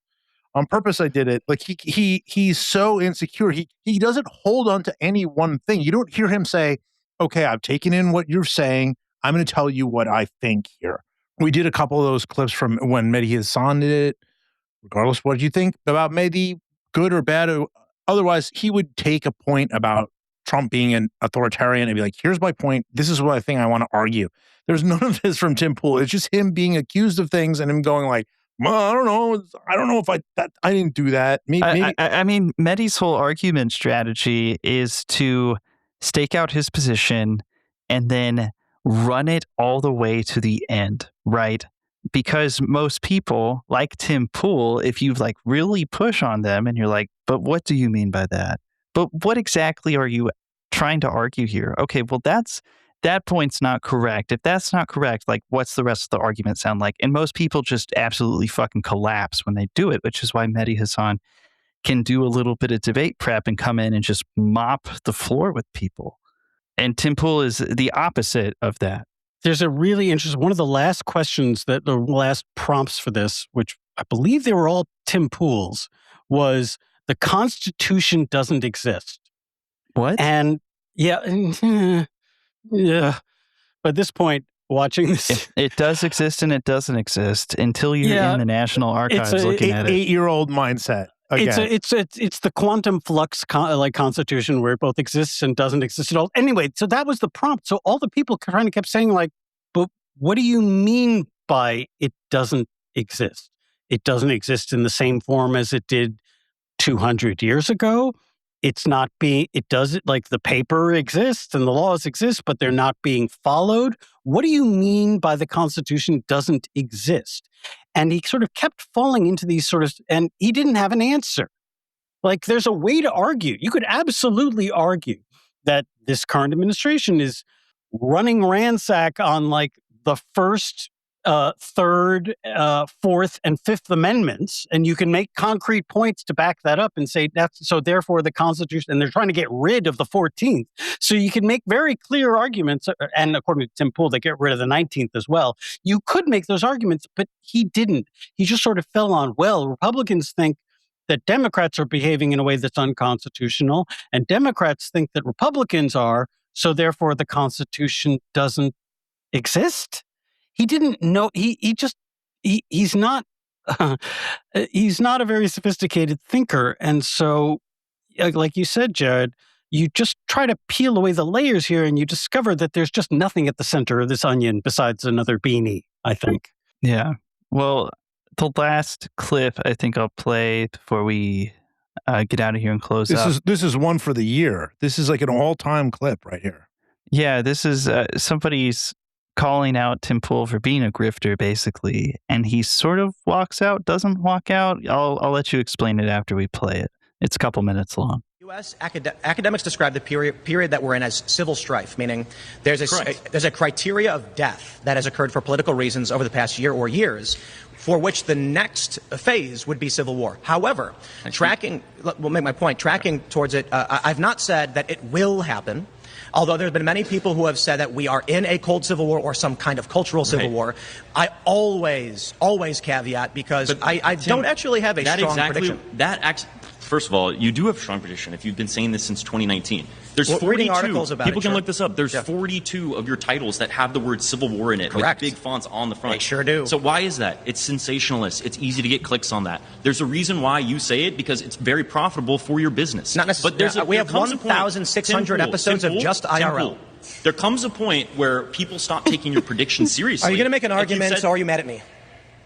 On purpose, I did it. Like, he's so insecure. He doesn't hold on to any one thing. You don't hear him say, okay, I've taken in what you're saying. I'm going to tell you what I think here. We did a couple of those clips from when Mehdi Hassan did it. Regardless of what you think about Mehdi, good or bad, or otherwise, he would take a point about Trump being an authoritarian and be like, here's my point. This is what I think I want to argue. There's none of this from Tim Pool. It's just him being accused of things and him going like, well, I don't know if I didn't do that. Maybe. I mean, Mehdi's whole argument strategy is to stake out his position and then run it all the way to the end, right? Because most people, like Tim Pool, if you like really push on them and you're like, but what do you mean by that? But what exactly are you trying to argue here? Okay, well, that point's not correct. If that's not correct, like, what's the rest of the argument sound like? And most people just absolutely fucking collapse when they do it, which is why Mehdi Hassan can do a little bit of debate prep and come in and just mop the floor with people. And Tim Pool is the opposite of that. There's a really interesting, one of the last questions, the last prompts for this, which I believe they were all Tim Pool's, was the Constitution doesn't exist. What? And yeah. But at this point, watching this, it does exist and it doesn't exist until you're in the National Archives looking at it. 8-year-old mindset. Again. It's the quantum flux Constitution where it both exists and doesn't exist at all. Anyway, so that was the prompt. So all the people kind of kept saying like, but what do you mean by it doesn't exist? It doesn't exist in the same form as it did 200 years ago. It doesn't, like, the paper exists and the laws exist, but they're not being followed. What do you mean by the Constitution doesn't exist? And he sort of kept falling into these and he didn't have an answer. Like, there's a way to argue. You could absolutely argue that this current administration is running ransack on, like, the first Third, Fourth, and Fifth Amendments, and you can make concrete points to back that up and say that's so. Therefore, the Constitution, and they're trying to get rid of the 14th. So you can make very clear arguments, and according to Tim Pool, they get rid of the 19th as well. You could make those arguments, but he didn't. He just sort of fell on, well, Republicans think that Democrats are behaving in a way that's unconstitutional, and Democrats think that Republicans are, so therefore the Constitution doesn't exist. He didn't know. He's not he's not a very sophisticated thinker, and so, like you said, Jared, you just try to peel away the layers here, and you discover that there's just nothing at the center of this onion besides another beanie. I think. Yeah. Well, the last clip I think I'll play before we get out of here and close up. This is one for the year. This is like an all-time clip right here. Yeah, this is somebody's calling out Tim Pool for being a grifter, basically, and he sort of walks out, doesn't walk out. I'll let you explain it after we play it. It's a couple minutes long. U.S. academics describe the period that we're in as civil strife, meaning there's a criteria of death that has occurred for political reasons over the past year or years, for which the next phase would be civil war. However, we'll make my point, tracking towards it, I've not said that it will happen. Although there have been many people who have said that we are in a cold civil war or some kind of cultural civil war, I always caveat because I don't actually have a strong prediction. First of all, you do have a strong prediction if you've been saying this since 2019. There's 42. Reading articles about people it, can look this up. There's 42 of your titles that have the word Civil War in it with big fonts on the front. They sure do. So why is that? It's sensationalist. It's easy to get clicks on that. There's a reason why you say it, because it's very profitable for your business. Not necessarily. But we have 1,600 episodes of just IRL. There comes a point where people stop taking your predictions seriously. Are you going to make an argument, or are you mad at me?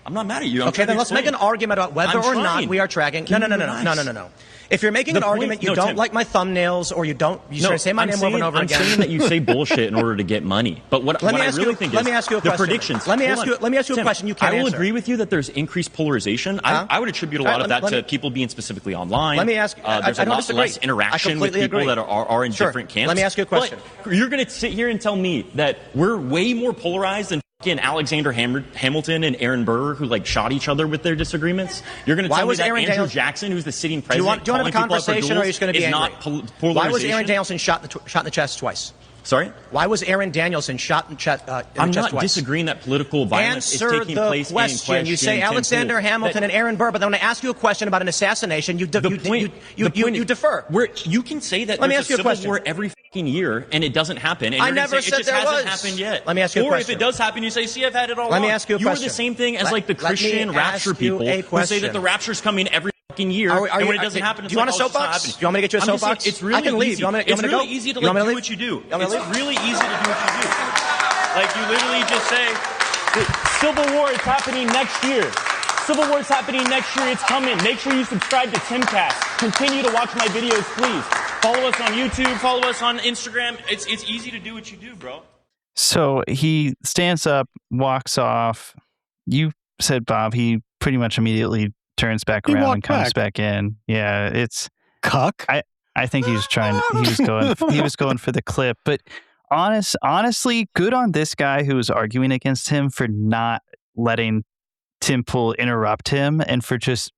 I'm not mad at you. Okay, then let's make an argument about whether or not we are tracking. No. If you're making an argument, you don't like my thumbnails, or you say my name over and over again. I'm saying that you say bullshit in order to get money. But what I really think is the predictions. Let me ask you a question you can't answer. I will agree with you that there's increased polarization. I would attribute a lot of that to people being specifically online. Let me ask. There's a lot less interaction with people that are in different camps. Let me ask you a question. But you're going to sit here and tell me that we're way more polarized than Alexander Hamilton and Aaron Burr, who shot each other with their disagreements. You're going to tell me that Andrew Jackson, who's the sitting president, do you want to have a conversation, or are you just going to be angry? Polarization? Why was Aaron Danielson shot in the chest twice? Sorry? Why was Aaron Danielson shot in the chest twice? I'm not disagreeing that political violence is taking place in question. You say Alexander Hamilton and Aaron Burr, but then when I ask you a question about an assassination, you defer. You can say that there's a civil war every fucking year and it doesn't happen. And I never said it just hasn't happened yet. Let me ask you a question. Or if it does happen, you say, see, I've had it all Let me ask you a question. You're the same thing as the Christian rapture people who say that the rapture's coming every fucking year, and when it doesn't happen, do you want a soapbox? Do you want me to get you a soapbox? It's really I can leave. easy. You want me to It's really go? easy to do what you do. It's really easy to do what you do. You literally just say, Civil War is happening next year. Civil War is happening next year. It's coming. Make sure you subscribe to Timcast. Continue to watch my videos, please. Follow us on YouTube. Follow us on Instagram. It's easy to do what you do, bro. So he stands up, walks off. You said, Bob, he pretty much immediately turns back around and comes back in. Yeah, it's cuck. I think he was going for the clip, but honestly, good on this guy who was arguing against him for not letting Tim Pool interrupt him and for just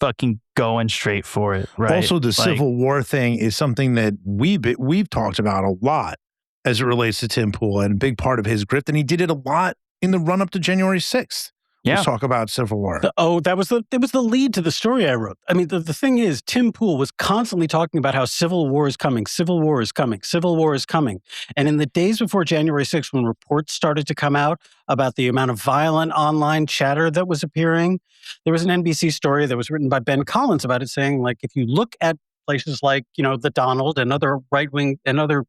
fucking going straight for it, right? Also, the Civil War thing is something that we've talked about a lot as it relates to Tim Pool, and a big part of his grift, and he did it a lot in the run up to January 6th. Yeah. Let's talk about Civil War. It was the lead to the story I wrote. I mean, the thing is, Tim Pool was constantly talking about how Civil War is coming, Civil War is coming, Civil War is coming. And in the days before January 6th, when reports started to come out about the amount of violent online chatter that was appearing, there was an NBC story that was written by Ben Collins about it, saying, if you look at places like, the Donald and other right-wing and other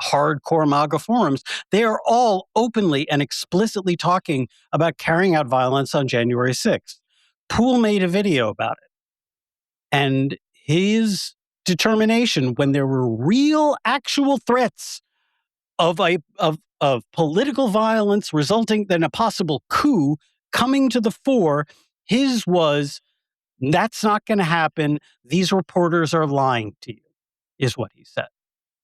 hardcore MAGA forums, they are all openly and explicitly talking about carrying out violence on January 6th. Poole made a video about it. And his determination, when there were real, actual threats of political violence resulting in a possible coup coming to the fore, his was, that's not going to happen. These reporters are lying to you, is what he said.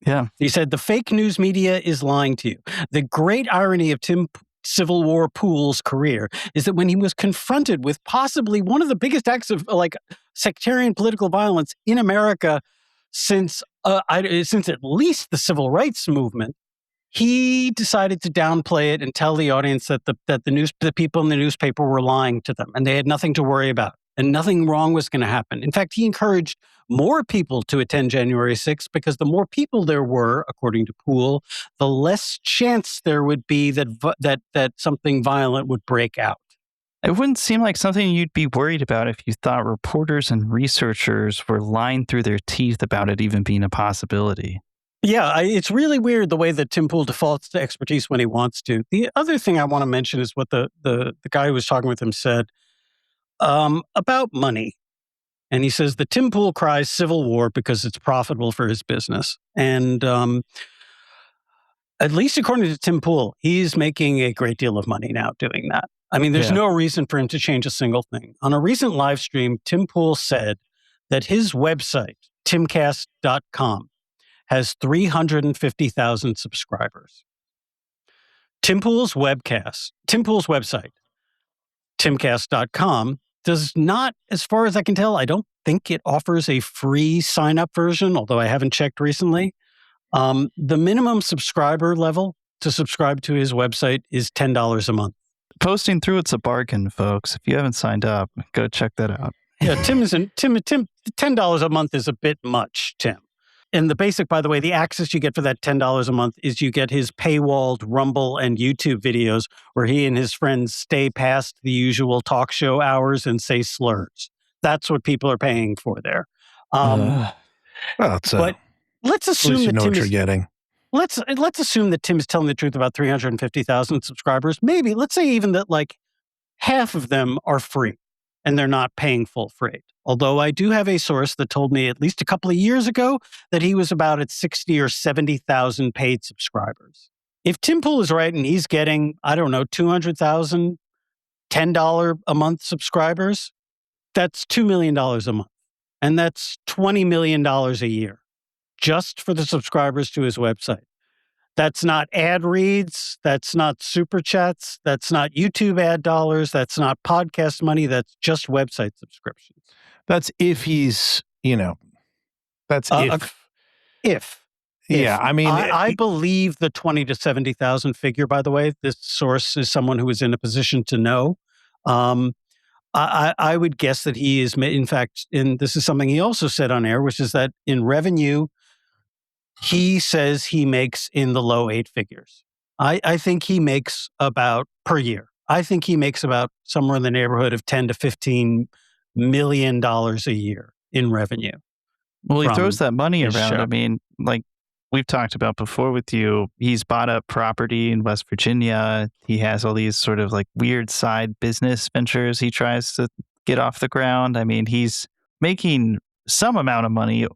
Yeah. He said the fake news media is lying to you. The great irony of Tim Civil War Pool's career is that when he was confronted with possibly one of the biggest acts of sectarian political violence in America since at least the civil rights movement, he decided to downplay it and tell the audience that the people in the newspaper were lying to them and they had nothing to worry about and nothing wrong was going to happen. In fact, he encouraged more people to attend January 6th because the more people there were, according to Poole, the less chance there would be that something violent would break out. It wouldn't seem like something you'd be worried about if you thought reporters and researchers were lying through their teeth about it even being a possibility. Yeah, it's really weird the way that Tim Poole defaults to expertise when he wants to. The other thing I want to mention is what the guy who was talking with him said about money. And he says the Tim Poole cries civil war because it's profitable for his business. And at least according to Tim Poole, he's making a great deal of money now doing that. I mean, there's no reason for him to change a single thing. On a recent live stream, Tim Poole said that his website, timcast.com, has 350,000 subscribers. Tim Poole's website, timcast.com, does not, as far as I can tell, I don't think it offers a free sign-up version, although I haven't checked recently. The minimum subscriber level to subscribe to his website is $10 a month. Posting through it's a bargain, folks. If you haven't signed up, go check that out. Yeah, $10 a month is a bit much, Tim. And the basic, by the way, the access you get for that $10 a month is you get his paywalled Rumble and YouTube videos where he and his friends stay past the usual talk show hours and say slurs. That's what people are paying for there. But let's assume you that know Tim what you're is, getting. let's assume that Tim is telling the truth about 350,000 subscribers. Maybe let's say even that like half of them are free and they're not paying full freight. Although I do have a source that told me at least a couple of years ago that he was about at 60 or 70,000 paid subscribers. If Tim Poole is right and he's getting, I don't know, 200,000 $10 a month subscribers, that's $2 million a month. And that's $20 million a year just for the subscribers to his website. That's not ad reads. That's not super chats. That's not YouTube ad dollars. That's not podcast money. That's just website subscriptions. That's if he's, that's if. Yeah, I mean, I believe the 20 to 70,000 figure, by the way. This source is someone who is in a position to know. I would guess that he is, in fact, and this is something he also said on air, which is that in revenue, he says he makes in the low 8 figures. I think he makes about per year. I think he makes about somewhere in the neighborhood of $10 to $15 million a year in revenue. Well, he throws that money around. I mean, like we've talked about before with you, he's bought up property in West Virginia. He has all these sort of like weird side business ventures he tries to get off the ground. I mean, he's making some amount of money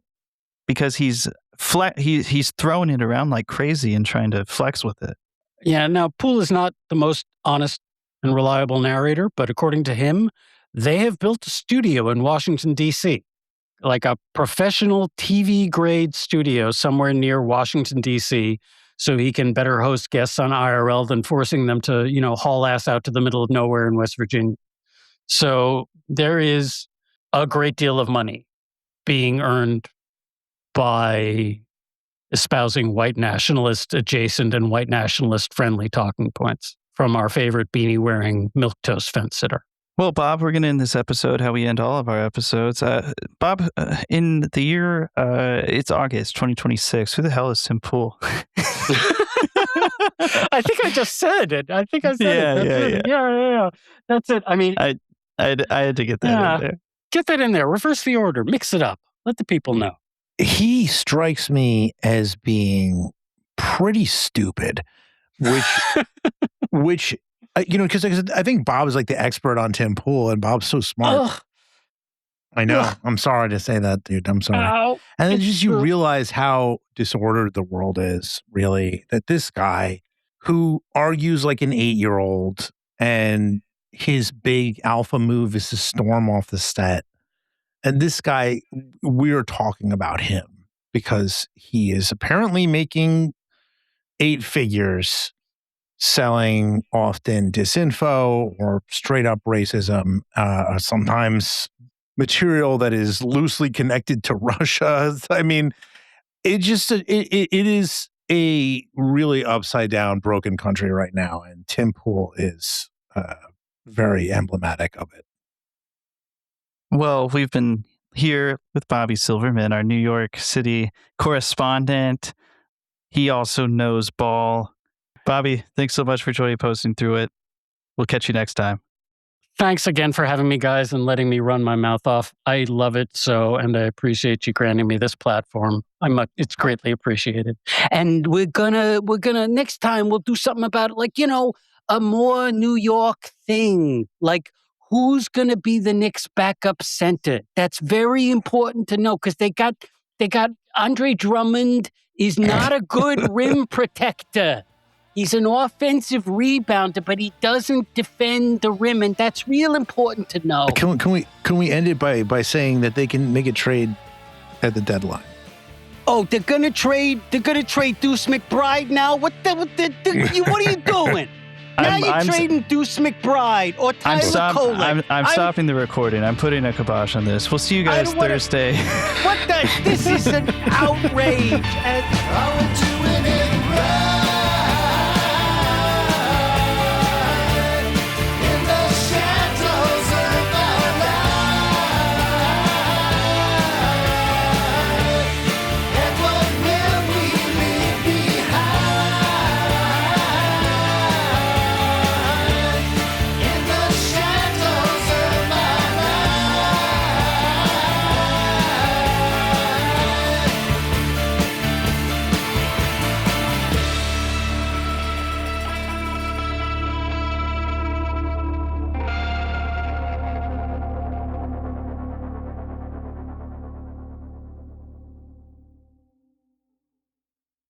because he's throwing it around like crazy and trying to flex with it. Yeah, now Poole is not the most honest and reliable narrator, but according to him, they have built a studio in Washington, D.C., like a professional TV-grade studio somewhere near Washington, D.C., so he can better host guests on IRL than forcing them to, haul ass out to the middle of nowhere in West Virginia. So there is a great deal of money being earned by espousing white nationalist adjacent and white nationalist friendly talking points from our favorite beanie wearing milquetoast fence sitter. Well, Bob, we're going to end this episode how we end all of our episodes. Bob, in the year, it's August 2026. Who the hell is Tim Poole? I think I just said it. I think I said it. Yeah. That's it. I mean, I had to get that in there. Get that in there. Reverse the order. Mix it up. Let the people know. He strikes me as being pretty stupid, which because I think Bob is like the expert on Tim Poole, and Bob's so smart. Ugh. I know. Ugh. I'm sorry to say that, dude. I'm sorry. Ow. And then just you realize how disordered the world is, really. That this guy who argues like an 8-year-old and his big alpha move is to storm off the set. And this guy, we're talking about him because he is apparently making 8 figures selling often disinfo or straight up racism, sometimes material that is loosely connected to Russia. I mean, it is a really upside down, broken country right now. And Tim Pool is very emblematic of it. Well, we've been here with Bobby Silverman, our New York City correspondent. He also knows ball. Bobby, thanks so much for joining Posting Through It. We'll catch you next time. Thanks again for having me, guys, and letting me run my mouth off. I love it so, and I appreciate you granting me this platform. It's greatly appreciated. And we're gonna next time we'll do something about it, like, a more New York thing, like who's gonna be the Knicks backup center. That's very important to know because they got Andre Drummond is not a good rim protector. He's an offensive rebounder, but he doesn't defend the rim, and that's real important to know. Can we end it by saying that they can make a trade at the deadline? Oh, they're gonna trade Deuce McBride now. What are you doing? Now you're trading Deuce McBride or Tyler Kolek. I'm stopping the recording. I'm putting a kibosh on this. We'll see you guys Thursday. This is an outrage. I went to an